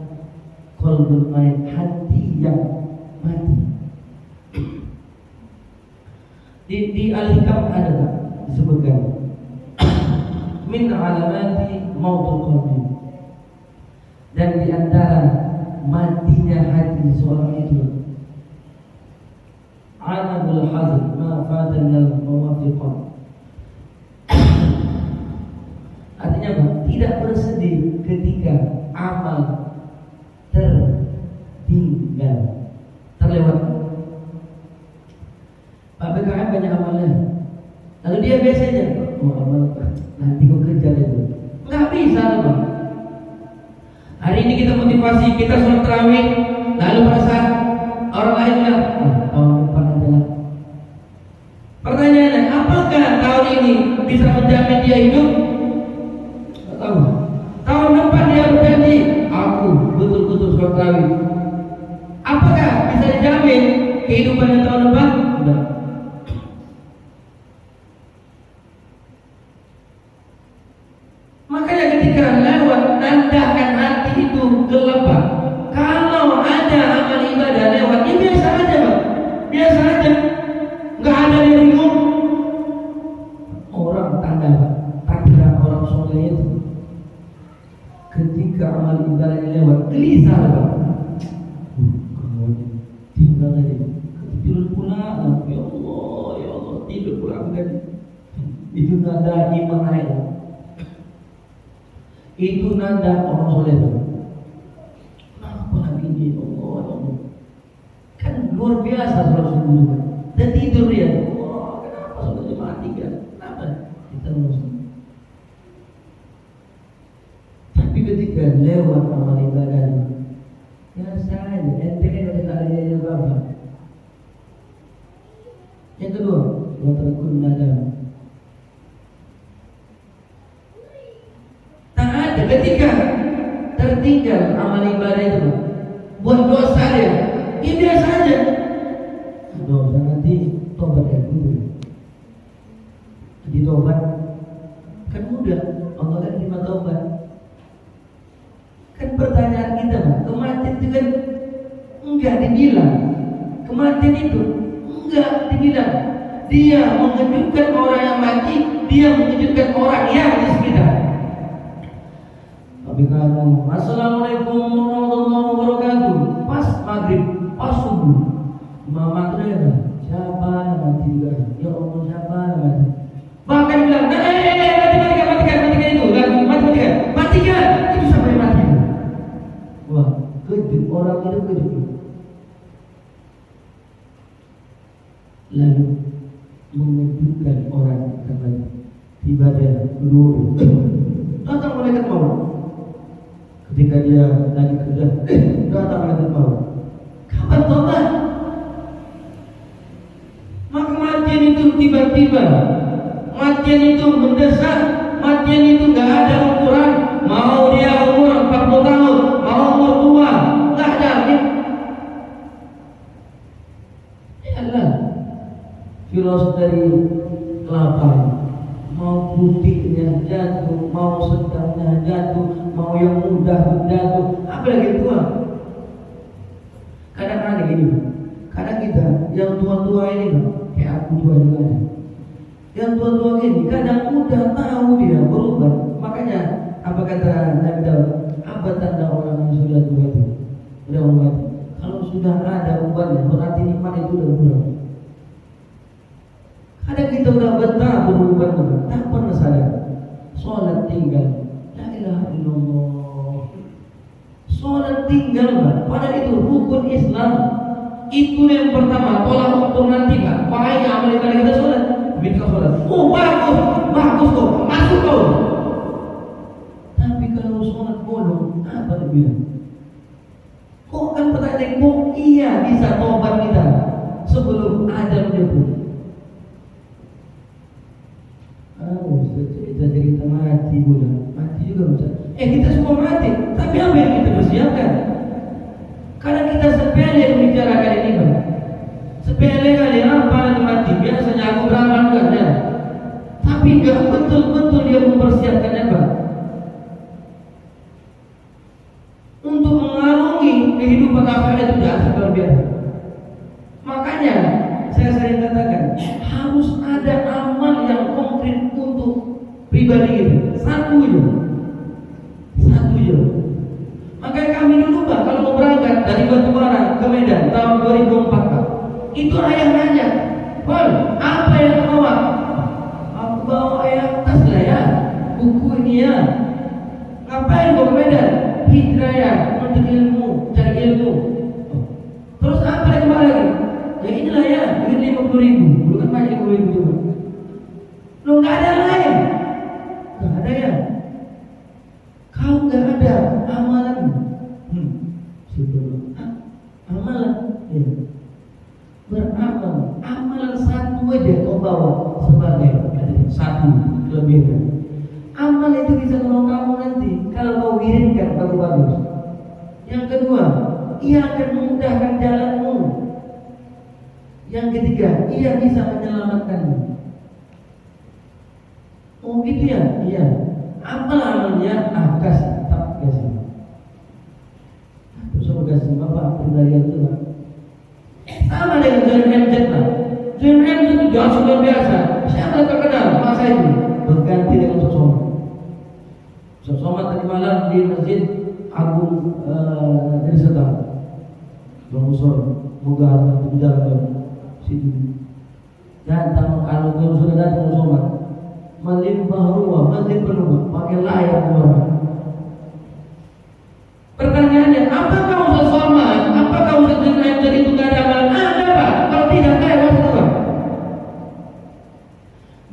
qalbun marid, hati yang mati. Di Al-Hikam ada disebutkan min alamati mautul qalbi. Dan di antara matinya hati seorang itu. Anabul hazn ma fatanal mawafiqan. Artinya apa? Tidak bersedih ketika amal tertinggal, terlewat. Pak BKM banyak amalnya, lalu dia biasanya amal nanti kau kejar itu. Nggak bisa Bang. Hari ini kita motivasi, kita sholat tarawih, lalu pada saat orang lain bilang, tahun depan aja lah. Pertanyaannya, apakah tahun ini bisa menjamin dia hidup? Nggak tahu. Tahun depan dia berjanji, aku betul-betul sholat tarawih. Apakah bisa dijamin kehidupannya tahun depan? Tidak. Makanya ketika lewat nandakan hati itu gelap Pak. Kalau ada amal ibadah lewat, ya biasa aja Pak. Biasa aja. Nggak ada yang bingung. Orang tanda Pak. Tanda orang soleh itu ketika amal ibadahnya lewat, gelisah Pak. Tinggal aja. Tidur pulang. Ya Allah, tidur pulang kan. Itu nada iman air. Itu nada orang soleh. Kenapa lagi ini Allah? Kan luar biasa sholat subuh. Dan tidur dia. Oh, kenapa sholatnya mati kan? Kenapa? Kita muslim. Tapi ketika lewat amal ibadah, biasa aja. Ente kan tidak ada yang apa. Yang kedua, watakun nadam. Ketika tertinggal amal ibadah itu, buat dosa dia, ya biasa aja. Dosa nanti tobat ya dulu. Jadi tobat kan mudah, Allah kan terima tobat. Kan pertanyaan kita, kematian itu kan enggak dibilang. Kematian itu enggak dibilang. Dia mengejutkan orang yang mati, dia mengejutkan orang yang di sekitar. Assalamualaikum warahmatullahi wabarakatuh. Pas maghrib, pas subuh, mama teriak, siapa nama tiga? Ya Allah, siapa nama tiga? Bahkan bilang, matikan itu, matikan, itu sampai mati. Wah, kejut, orang itu kejut. Lalu mengejutkan orang kembali. Ibadah dulu. Datang malaikat maut. Ketika dia lagi kerja, datang malaikat maut. Kapan tobat? Maka kematian itu tiba-tiba, kematian itu mendesak, kematian itu nggak ada ukuran. Mau dia umur 40 tahun, mau umur tua, nggak ada. Ya Allah, filosofi dari kelapa. Mau putihnya jatuh, mau sedangnya jatuh, mau yang mudah jatuh, apalagi tua. Kadang ada gini, kadang kita yang tua-tua ini, kayak aku tua juga ada. Yang tua-tua ini kadang udah tahu dia berubah. Makanya apa kata Nabi Daud? Apa tanda orang yang sudah tua itu? Udah mati. Kalau sudah ada ubahnya, berarti nikmat itu udah pulang. Kadang kita udah betah berubah, tak pernah sadar. Sholat tinggal, la ilaha illallah. Sholat tinggal, padahal itu rukun Islam. Itu yang pertama, tolak ukur nanti kan. Bahaya amal ibadah kita sholat. Minta sholat. Oh bagus kok, masuk kau. Tapi kalau sholat bolong, apa dia bilang? Kok kan pertanyaan, kok iya bisa tobat kita sebelum ajal menyebut? Cerita mati bulan, mati juga bisa. Kita semua mati, tapi apa yang kita persiapkan? Karena kita sepele membicarakan ini kan. Sepele kali apa yang mati, biasanya aku beramal enggak ya. Tapi enggak betul-betul dia mempersiapkannya Pak. Untuk mengarungi kehidupan akhirat itu tidak luar biasa. Makanya saya sering katakan harus ada amal yang konkret untuk pribadi kita. Satu aja. Makanya kami dulu Pak kalau mau berangkat tahun 2004 Pak. Itu ayah nanya, Pol, apa yang kau bawa? Aku bawa ayah tas lah ya, buku ini ya. Ngapain kau ke Medan? Hijrah ya, untuk ilmu, cari ilmu. Terus apa yang kembali lagi? Ya inilah ya, duit 50.000. Dulu kan banyak 50.000 juga. Lo nggak ada lain, nggak ada ya. Kau nggak ada amalan. Amalan, ya. Beramal, amalan satu aja kau bawa sebagai satu kelebihan. Amal itu bisa tolong kamu nanti kalau kau wiridkan bagus-bagus. Yang kedua, ia akan memudahkan jalanmu. Yang ketiga, ia bisa menyelamatkanmu. Oh gitu ya? Iya. Amal-amalnya kasih, tak kasih. Terus aku kasih bapak pribadi itu Pak. Sama dengan John M. Pak. John M. itu jauh luar biasa. Siapa yang terkenal masa itu? Berganti dengan sosok. Sosok tadi malam di Masjid Agung dari Setang. Longsor, moga Allah berjalan ke situ. Dan kalau kau sudah datang sholat, melimpah ruah, masjid penuh, pakai layak orang. Pertanyaannya, apakah Ustaz Somad, apakah Ustaz Jenayam itu tidak ada amalan? Ada Pak, kalau tidak ada masa itu Pak.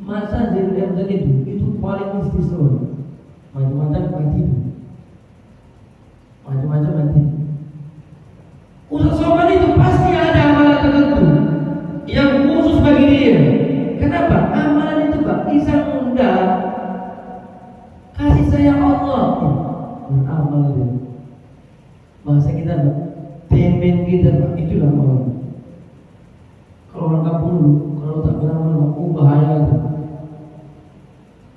Masa Jenayam itu paling istimewa. Macam-macam mati. Macam-macam mati. Ustaz Somad itu pasti ada amalan tertentu yang khusus bagi dia. Kenapa? Amalan itu Pak bisa mengundang kasih sayang Allah. Beramal dia. Bahasa kita Pak, temen kita Pak, itulah amalan. Kalau orang kampung dulu, kalau tak beramal Pak, bahaya itu.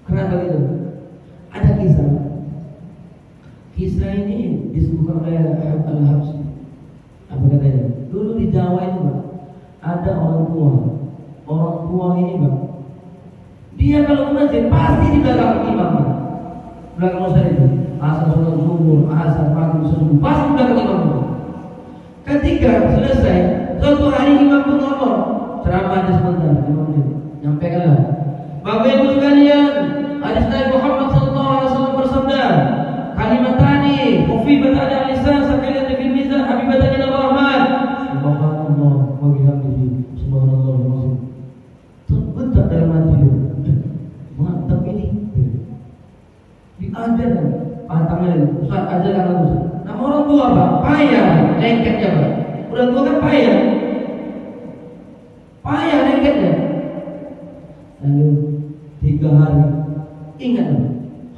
Kenapa gitu? Ada kisah. Kisah ini disebutkan oleh Al-Habsyi. Apa katanya? Dulu di Jawa itu Pak, ada orang tua. Orang tua ini Pak, dia kalau ke masjid pasti di belakang imam. Belakang ustaz itu. Asal sholat zuhur, asal maghrib, subuh, pasti di belakang imam. Ketika selesai, suatu hari imam pun ngomong, ceramah aja sebentar, nyampaikanlah. Bapak Ibu sekalian, hadis Nabi Muhammad SAW bersabda, kalimatani khufifatan 'ala lisan sakilatan fil mizan habibatan ila rahman. Subhanallah wa bihamdihi subhanallah wa bihamdihi. Terbentak dalam hati dia. Mantap ini. Diajarkan tangannya, Ustaz ajarkan aku. Nama orang tua Pak, payah lengketnya Pak. Orang tua kan payah. Payah lengketnya. Lalu 3 hari ingat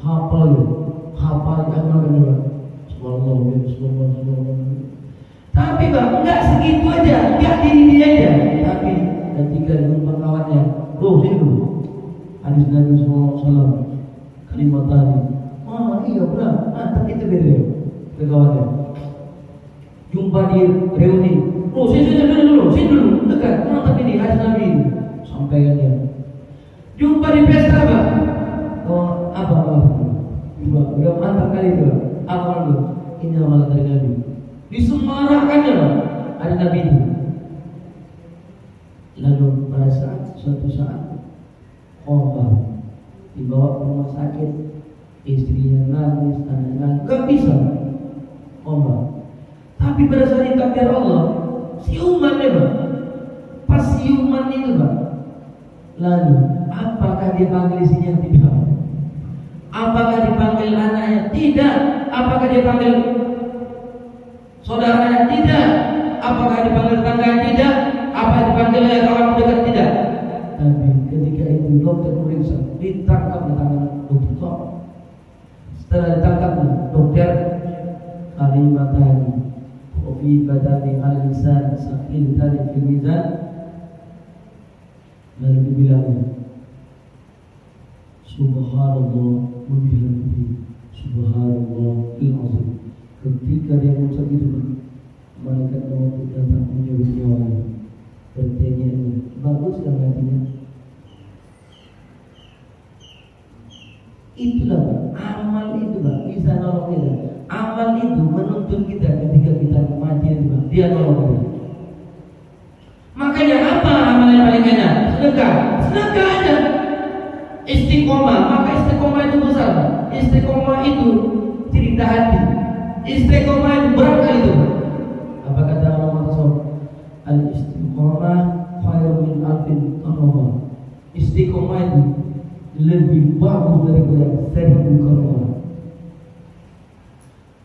hafal amalkan juga. Subhanallah. Tapi Pak, enggak segitu aja, enggak diri dia aja. Tapi ketika jumpa kawannya, sini dulu. Hadis Nabi SAW, kalimat tadi. Iya benar, mantap itu beda. Ke kawannya. Jumpa di reuni. Sini dulu, dekat. Mantap ini hadis Nabi itu. Sampaikan dia. Jumpa di pesta Pak. Oh, apa? Udah mantap kali itu. Apa itu? Ini amalan dari Nabi. Disemarahkannya Pak, ada Nabi itu. Lalu pada suatu saat korban dibawa ke rumah sakit, istrinya nangis, anaknya nangis, gak bisa korban. Tapi pada saat ditakdir Allah, siuman dia Pak. Pas siuman itu Pak, lalu apakah dia panggil istrinya? Tidak. Apakah dipanggil anaknya? Tidak. Apakah dia panggil saudaranya? Tidak. Apakah dipanggil tetangganya? Tidak. Apa dipanggil kawan dekat? Tidak. Tapi ketika itu dokter meriksa, ditangkap di tangan dokter. Setelah ditangkap dokter, kalimat tadi, fi badani al-lisan sakil tadi fil mizan. Lalu dibilangnya, Subhanallah wa bihamdihi subhanallah al-azim. Ketika dia mengucap itu, malaikat maut datang menyebut nyawanya. Bertanya, bagus kan hatinya? Itulah Pak, amal itu Pak, bisa nolong kita. Amal itu menuntun kita ketika kita mati itu Pak, dia nolong kita. namanya sedekah aja. Istiqomah, maka istiqomah itu besar. Istiqomah itu cerita hati. Istiqomah itu berat kali itu. Apa kata ulama tasawuf? Al istiqomah khairun min alfin qarabah. Istiqomah itu lebih bagus daripada 1000 qarabah.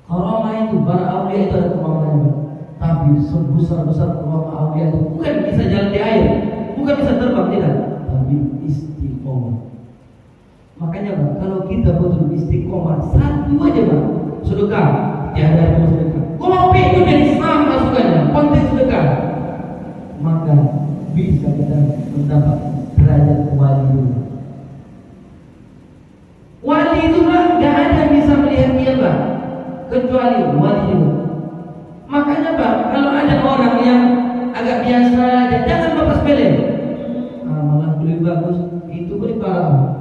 Qarabah itu para awliya itu ada kemampuannya, tapi sebesar-besar kemampuan awliya itu bukan bisa jalan di air, bukan bisa terbang, tidak, tapi istiqomah. Makanya Pak, kalau kita betul istiqomah satu aja Pak, sedekah, tiada yang sedekah. Kopi itu jadi Islam masukannya, konteks sedekah, maka bisa kita mendapat derajat wali itu. Wali itu Pak, gak ada yang bisa melihat dia Pak, kecuali wali itu. Makanya Pak, kalau ada orang yang agak biasa aja, jangan Bapak sepele. Malah lebih bagus, itu boleh parah.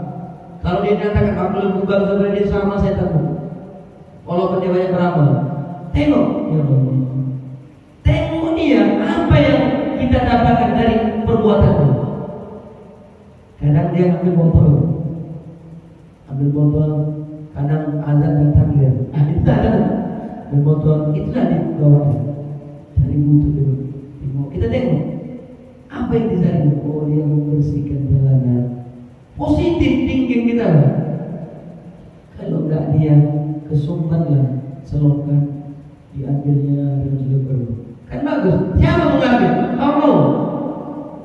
Kalau dia nyatakan aku lebih bagus daripada dia, sama saya takut. Walaupun dia banyak beramal, tengok, ya Allah, tengok dia apa yang kita dapatkan dari perbuatannya. Kadang dia ambil botol, kadang azan dan takbir. Itu ada, ambil botol, itulah di bawahnya dari butuh dulu. Kita tengok apa yang disari. Oh, dia membersihkan jalanan. Positif thinking kita. Kalau enggak dia kesumpanlah, selokan, diambilnya dengan sedekah. Kan bagus. Siapa mau ngambil? Kamu mau?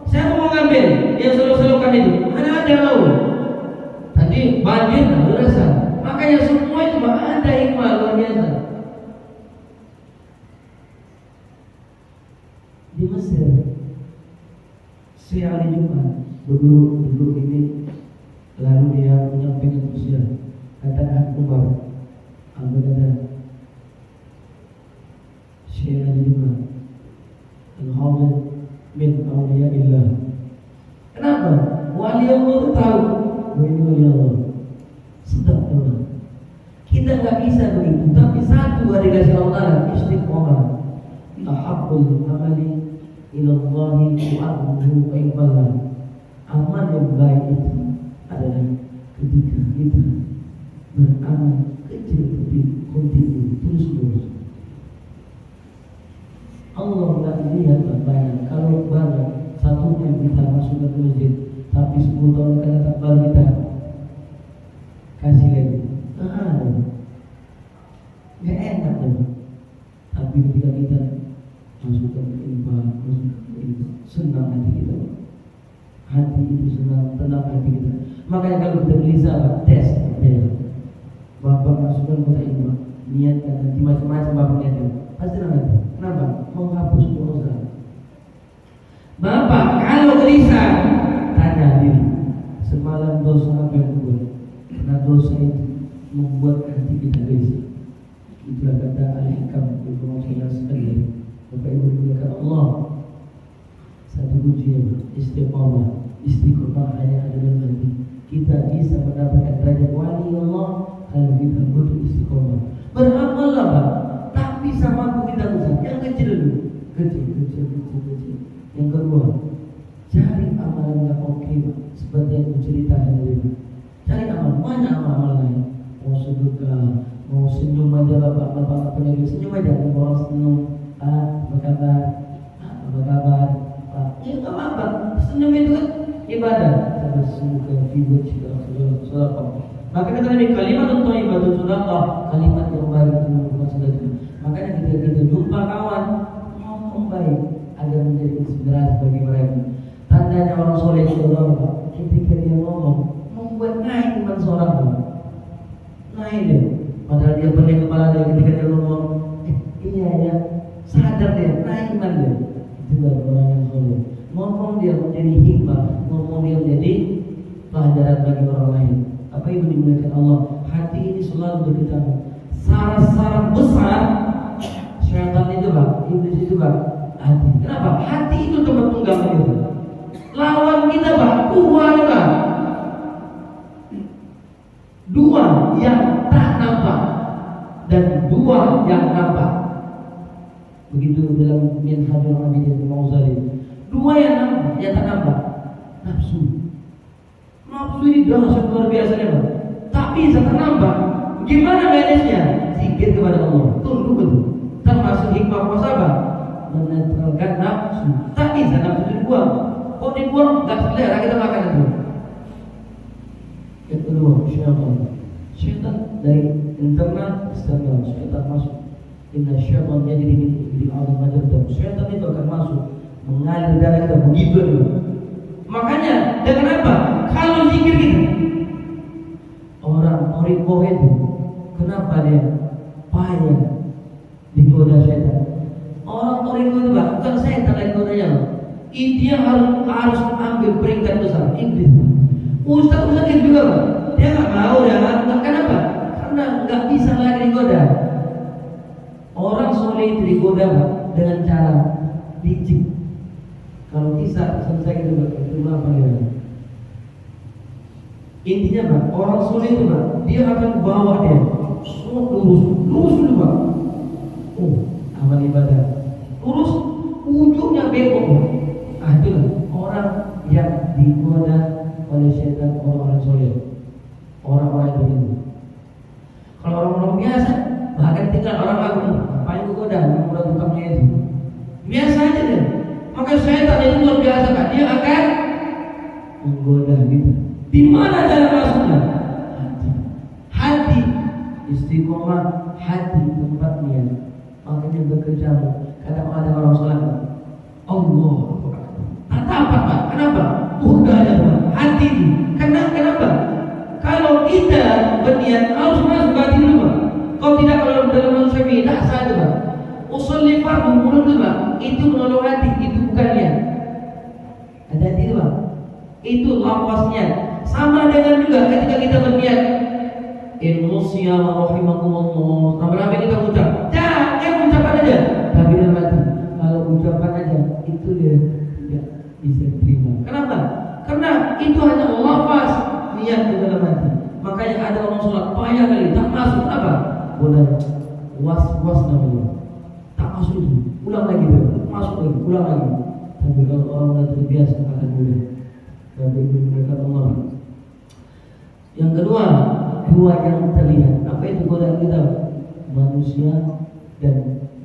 Siapa mau ngambil yang selok-selokan itu? Mana ada mau? Tadi banjir tak rasa. Makanya semua itu ada hikmah luar biasa. Di Mesir, Syekh Ali Jumat duduk ini, lalu dia menyampaikan usia. Kata Umar, apa kata Syekh Ali Jumat, al-hadir min awliyaillah. Kenapa? Wali Allah itu tahu ini wali Allah. Sedap Allah. Kita nggak bisa begitu, tapi satu ada kasih Allah, istiqomah. Ahabbul amali ilallahi wa'aduhu qaiballah. Amal yang baik itu adalah ketika kita beramal kecil tapi kontinu, terus-menerus. Allah nggak lihat banyak. Kalau banyak satu yang kita masukkan ke masjid, tapi 10 tahun akan datang baru kita kasih lagi. Nggak enak dong. Tapi ketika kita masukkan ke infak, senang hati kita. Hati itu senang, tenang hati kita. Makanya kalau kita gelisah, tes Bapak masukkan kota infak, niatkan nanti macam-macam Bapak niatkan, pasti tenang hati. Kenapa? Menghapus dosa. Bapak kalau gelisah, tanya diri, semalam dosa apa yang kubuat? Karena dosa itu membuat hati kita gelisah. Itulah kata Al-Hikam Ibnu Muhammad sekalian. Bapak Ibu dimuliakan Allah, satu kunci istiqomah. Istiqomah hanya ada dalam hati. Kita bisa mendapatkan derajat wali Allah kalau kita betul istiqomah. Beramallah Pak, tapi sama kita besar. Yang kecil dulu, kecil. Yang kedua, cari amalan yang oke, seperti yang menceritakan tadi. Cari amal, banyak amal lain. Mau sedekah, mau senyum aja bapak penyakit, senyum aja, mau senyum. Apa kabar? Ya nggak apa-apa. Senyum itu kan ibadah. Semoga figur juga sedekah. Maka kata Nabi, kalimat untuk ibadah sedekah, kalimat yang baik itu merupakan sedekah. Makanya kita jumpa kawan ngomong baik agar menjadi inspirasi bagi mereka. Tandanya orang soleh itu orang ketika dia ngomong membuat naik iman seorang. Naik dia. Padahal dia pening kepala dia ketika dia ngomong. Iya. Sadar dia, naik iman dia. Itulah orang yang soleh. Ngomong dia menjadi hikmah, ngomong dia menjadi pelajaran bagi orang lain. Apa itu dimuliakan Allah? Hati ini selalu bergetar. Syarat besar syaitan itu Pak, iblis itu Pak, hati. Kenapa? Hati itu tempat tunggang itu. Lawan kita Pak, kuat Pak. Dua yang tak nampak dan dua yang nampak. Begitu dalam Minhajul Abidin Al-Ghazali. Dua yang nampak, yang tak nampak. Nafsu. Nafsu ini dahsyat luar biasa ya Pak. Tapi bisa nambah. Gimana manage-nya? Zikir kepada Allah. Tunduk betul. Termasuk hikmah puasa apa? Menetralkan nafsu. Tak bisa nafsu dibuang. Kok dibuang? Gak selera kita makan itu. Yang kedua, syaitan. Syaitan dari internal eksternal. Syaitan masuk. Inna syaitan jadi di awal majar dan syaitan itu akan masuk mengalir darah kita begitu dulu. Makanya dengan apa? Kalau zikir kita orang Toriko itu kenapa dia payah digoda syaitan? Orang Toriko itu bukan setan yang godanya. Dia harus ambil peringkat besar iblis. Ustaz itu juga Pak. Dia nggak mau, dia nggak. Kenapa? Karena nggak bisa lagi digoda. Orang soleh itu digoda Pak dengan cara licik. Kalau kisah selesai itu apa ya? Intinya Pak, orang soleh itu Pak, dia akan bawa dia lurus dulu Pak. Oh, amal ibadah lurus, ujungnya bengkok Pak. Itulah orang yang digoda oleh syaitan, orang-orang soleh, orang-orang itu. Kalau orang-orang biasa, bahkan tinggal orang agung, ngapain digoda? Orang tukangnya itu biasa aja deh. Maka syaitan itu luar biasa Pak, dia akan menggoda gitu. Di mana jalan masuknya? Hati, istiqomah hati tempatnya. Makanya bekerja. Kadang ada orang sholat, Allah, tak apa Pak. Kenapa? Mudahnya Pak. Hati itu. Kenapa? Kalau kita berniat harus masuk hati dulu Pak. Kalau tidak, kalau dalam manusia tidak sah itu Pak. Usulnya fardu mulut itu Pak. Itu menolong hati, itu bukannya. Ada hati itu Pak. Itu lafaznya. Sama dengan juga ketika kita berniat Innusiya wa rahimakumullah. Ramai-ramai kita ucap. Jangan ucapan aja. Tapi dalam hati. Kalau ucapan aja itu dia tidak bisa terima. Kenapa? Karena itu hanya lafaz niat di dalam hati. Makanya ada orang sholat payah kali tak masuk apa? Bodoh. Was namanya. Tak masuk itu. Ulang lagi dia. Masuk lagi. Ulang lagi. Tapi kalau orang sudah terbiasa akan mudah. Tapi itu mereka Allah. Yang kedua, dua yang terlihat. Apa itu godaan kita? Manusia dan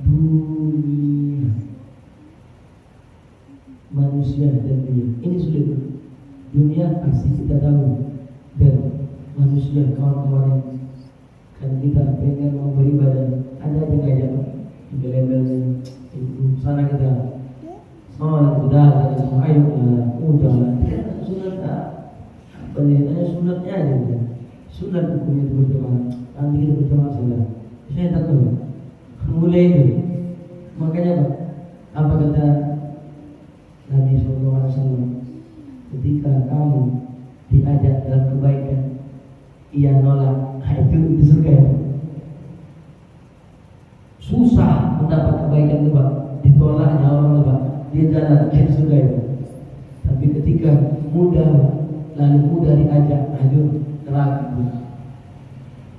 dunia. Manusia dan dunia. Ini sulit. Dunia pasti kita tahu. Dan manusia kawan-kawan kan kita pengen mau beribadah. Ada aja ngajak embel-embelnya. Itu sana kita. Salat sudah, ayo udah. Sunat penelitiannya sunatnya aja udah. Sunat hukumnya itu berjamaah. Nanti kita berjamaah saja. Saya tak tahu. Mulai itu. Makanya apa kata Nabi SAW? Ketika kamu diajak dalam kebaikan, ia nolak. Itu surga. Susah mendapat kebaikan itu Pak. Ditolaknya orang itu Pak. Dia jalan ke surga itu. Tapi ketika mudah, lalu mudah diajak, ayo neraka.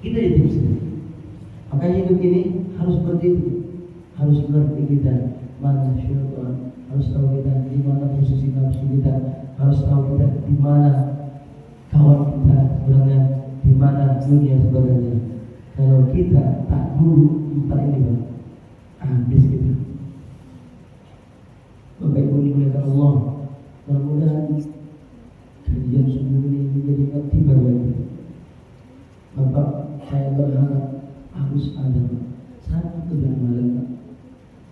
Kita itu. Makanya hidup ini harus seperti itu. Harus mengerti kita mana syaitan, harus tahu kita di mana posisi nafsu kita, harus tahu kita di mana kawan kita sebenarnya, di mana dunia sebenarnya. Kalau kita tak dulu empat ini Pak, habis kita. Bapak Ibu dimuliakan Allah, mudah-mudahan kajian subuh ini menjadi iktibar bagi Bapak. Saya berharap harus ada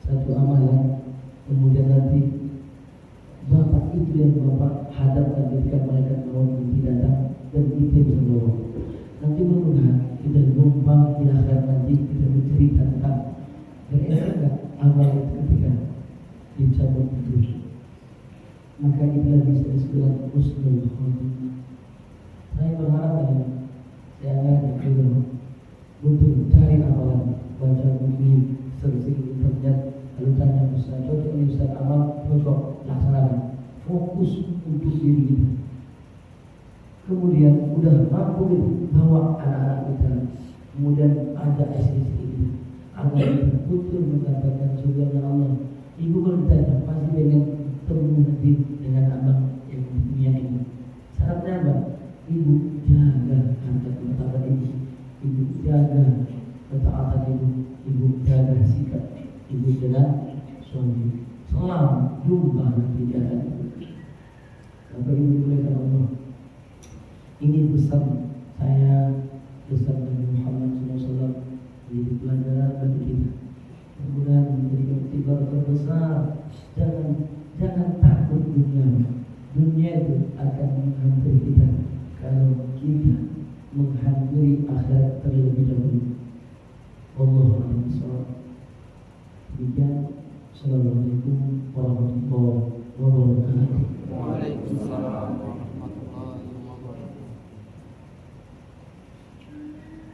satu amalan, kemudian nanti Bapak itu yang Bapak hadapkan ketika malaikat maut nanti datang, dan itu yang berbawa. Nanti mudah-mudahan kita numpang di akhirat nanti kita bercerita tentang beresan amal itu ketika dicabut itu. Maka itulah bisa disebut husnul khotimah. Saya berharap saya akan untuk cari amalan, baca buku, searching internet, lalu tanya Ustaz, cocok ini Ustaz amal, cocok, laksanakan. Fokus untuk diri kita. Kemudian udah mampu gitu, bawa anak-anak kita, kemudian ajak istri kita, agar kita betul mendapatkan surganya Allah. Ibu kalau ditanya pasti pengen temu nanti dengan abang yang di dunia sikap ibu dan suami. Selamat jumpa nanti jalan. Bapak Ibu dimuliakan Allah. Ini pesan saya, pesan Nabi Muhammad SAW menjadi pelajaran bagi kita. Kemudian menjadi iktibar terbesar. Jangan takut dunia. Dunia itu akan menghampiri kita kalau kita menghampiri akhirat terlebih dahulu. Wallahu a'lam. Demikian. Assalamualaikum warahmatullahi wabarakatuh. Waalaikumsalam warahmatullahi wabarakatuh.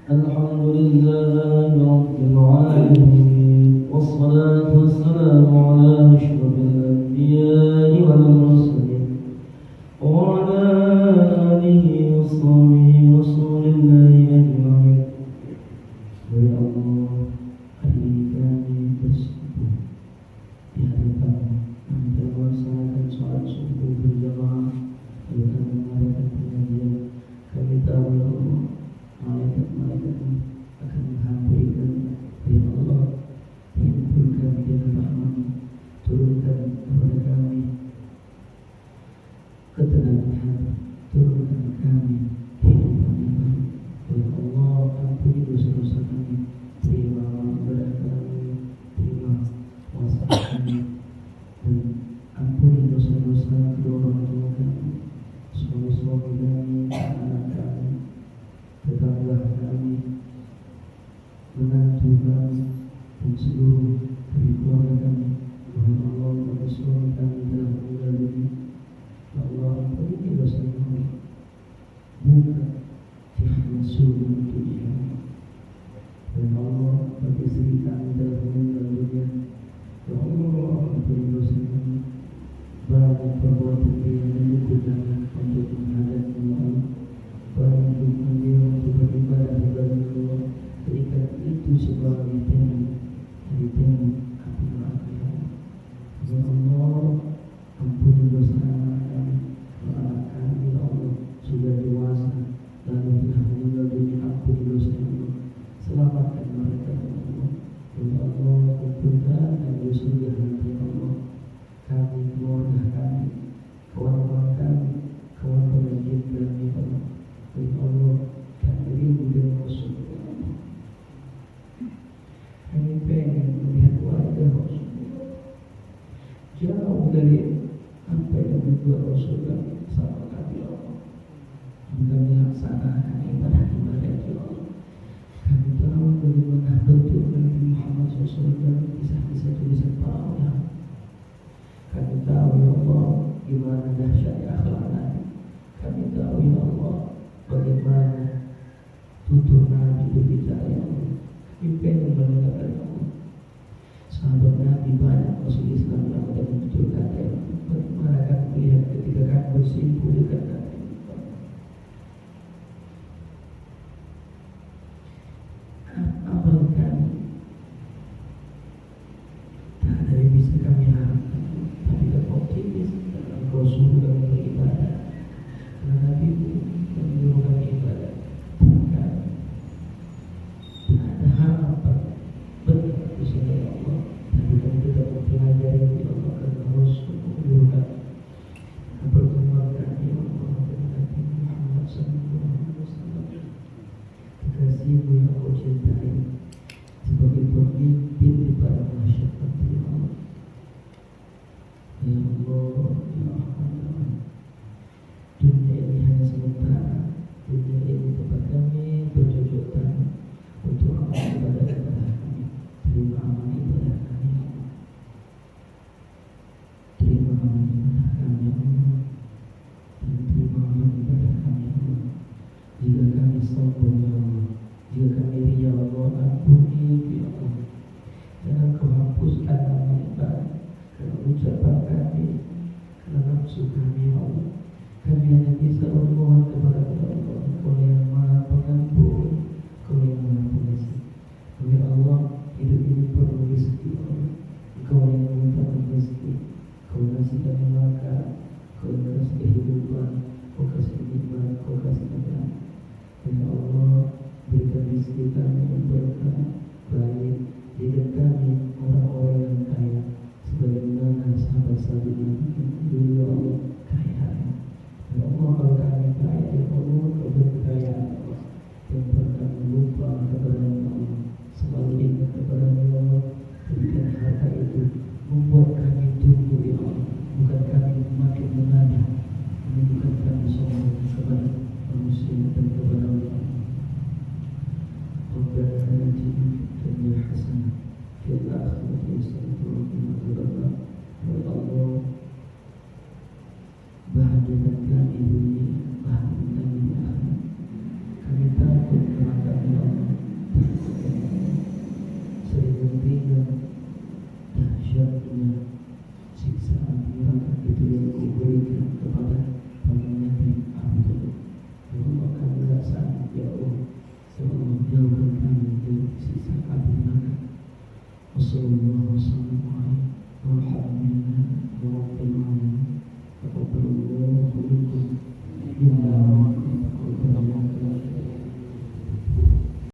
Alhamdulillahi rabbil alamin. Wassalatu wassalamu ala asyrafil anbiya'i wal mursalin wa ala alihi wa sahbihi rasulillahi ajma'in. Ya Allah, hari ini kami bersatu di hadapan kami melaksanakan sholat subuh berjamaah, lalu kami mengadakan pengajian. Kami tahu ya Allah, malaikat-malaikat akan menghampiri kami. Ya Allah, himpun kami dengan rahmat-Mu, turunkan kepada kami ketenangan hati, turunkan kami kehidupan yang baru. Ya Allah, ampuni dosa-dosa kami, terima ibadah kami, terima puasa kami, dan ampuni dosa-dosa kedua orang tua kami, suami-suami kami, anak kami, tetangga kami, menantu kami, dan seluruh dari keluarga kami. Wahai Allah, bagi suami kami telah meninggal dunia. Ya Allah, ampuni dosa kami, buka tiada surga dunia. Dan Allah, bagi istri kami telah meninggal dunia. Ya Allah, ampuni dosa kami. Banyak perbuatan dia yang menyebutkan untuk menghadap Allah. Banyak dukungan dia untuk beribadah kepada Allah. Berikan itu sebagai temu dari temu api neraka. Ya Allah, ampuni dosa anak kami. Anak kami ya Allah sudah dewasa lalu telah meninggal dunia. Ampuni dosa Allah. Selamatkan mereka ya Allah. Ya Allah, kumpulkan dan di surga nanti ya Allah. Kami, keluarga kami, kawan-kawan kami, kawan pengajian kami ya Allah. Ya Allah, kami rindu dengan Rasul ya Allah. Kami pengen melihat wajah Rasulullah jauh dari apa yang dibuat Rasul kami sama kami ya Allah. Kami laksanakan ibadah-ibadah ya Allah. Kami tahu bagaimana bentuk Nabi Muhammad SAW dan kisah-kisah tulisan para ulama. Kami tahu ya Allah gimana dahsyatnya akhlak Nabi. Kami tahu ya Allah bagaimana tutur Nabi berbicara ya Allah. Kami pengen mendengar ya Allah. Sahabat Nabi banyak masuk Islam yang ada tutur kata ya Allah. Bagaimana kami melihat ketika kami bersimpuh dekat Nabi. Amal kami tak ada yang bisa kami harapkan, tapi kami optimis dalam Rasul kami beribadah. Karena Nabi menyuruh kami ibadah. Tak ada harapan benar di sini ya Allah. Tapi kami tetap mempelajari ya Allah karena Rasul menyuruh kami. Pertemuan kami ya Allah dengan Nabi Muhammad SAW. Kekasihmu yang kau cintai sebagai pemimpin di pada masyarakat ya Allah. Ya Allah, ya Rahman. Dunia ini hanya sementara. Dunia ini tempat kami bercocok tanam untuk amal ibadah kepada kami. Terima amal ibadah kami ya Allah. Terima amal ibadah kami ya Allah. Dan terima amal ibadah kami ya Allah. Jika kami sombong ya Allah, jika kami ria Allah, ampuni ya Allah. Jangan kau hapuskan amal ibadah karena ucapan kami, karena nafsu kami ya Allah. Kami hanya bisa bermohon kepada Allah. Kau yang Maha Pengampun, Kau yang Maha Pengasih. Ya Allah, hidup ini perlu rezeki ya Allah. Kau yang minta rezeki, Kau kasih kami makan, Kau kasih kehidupan.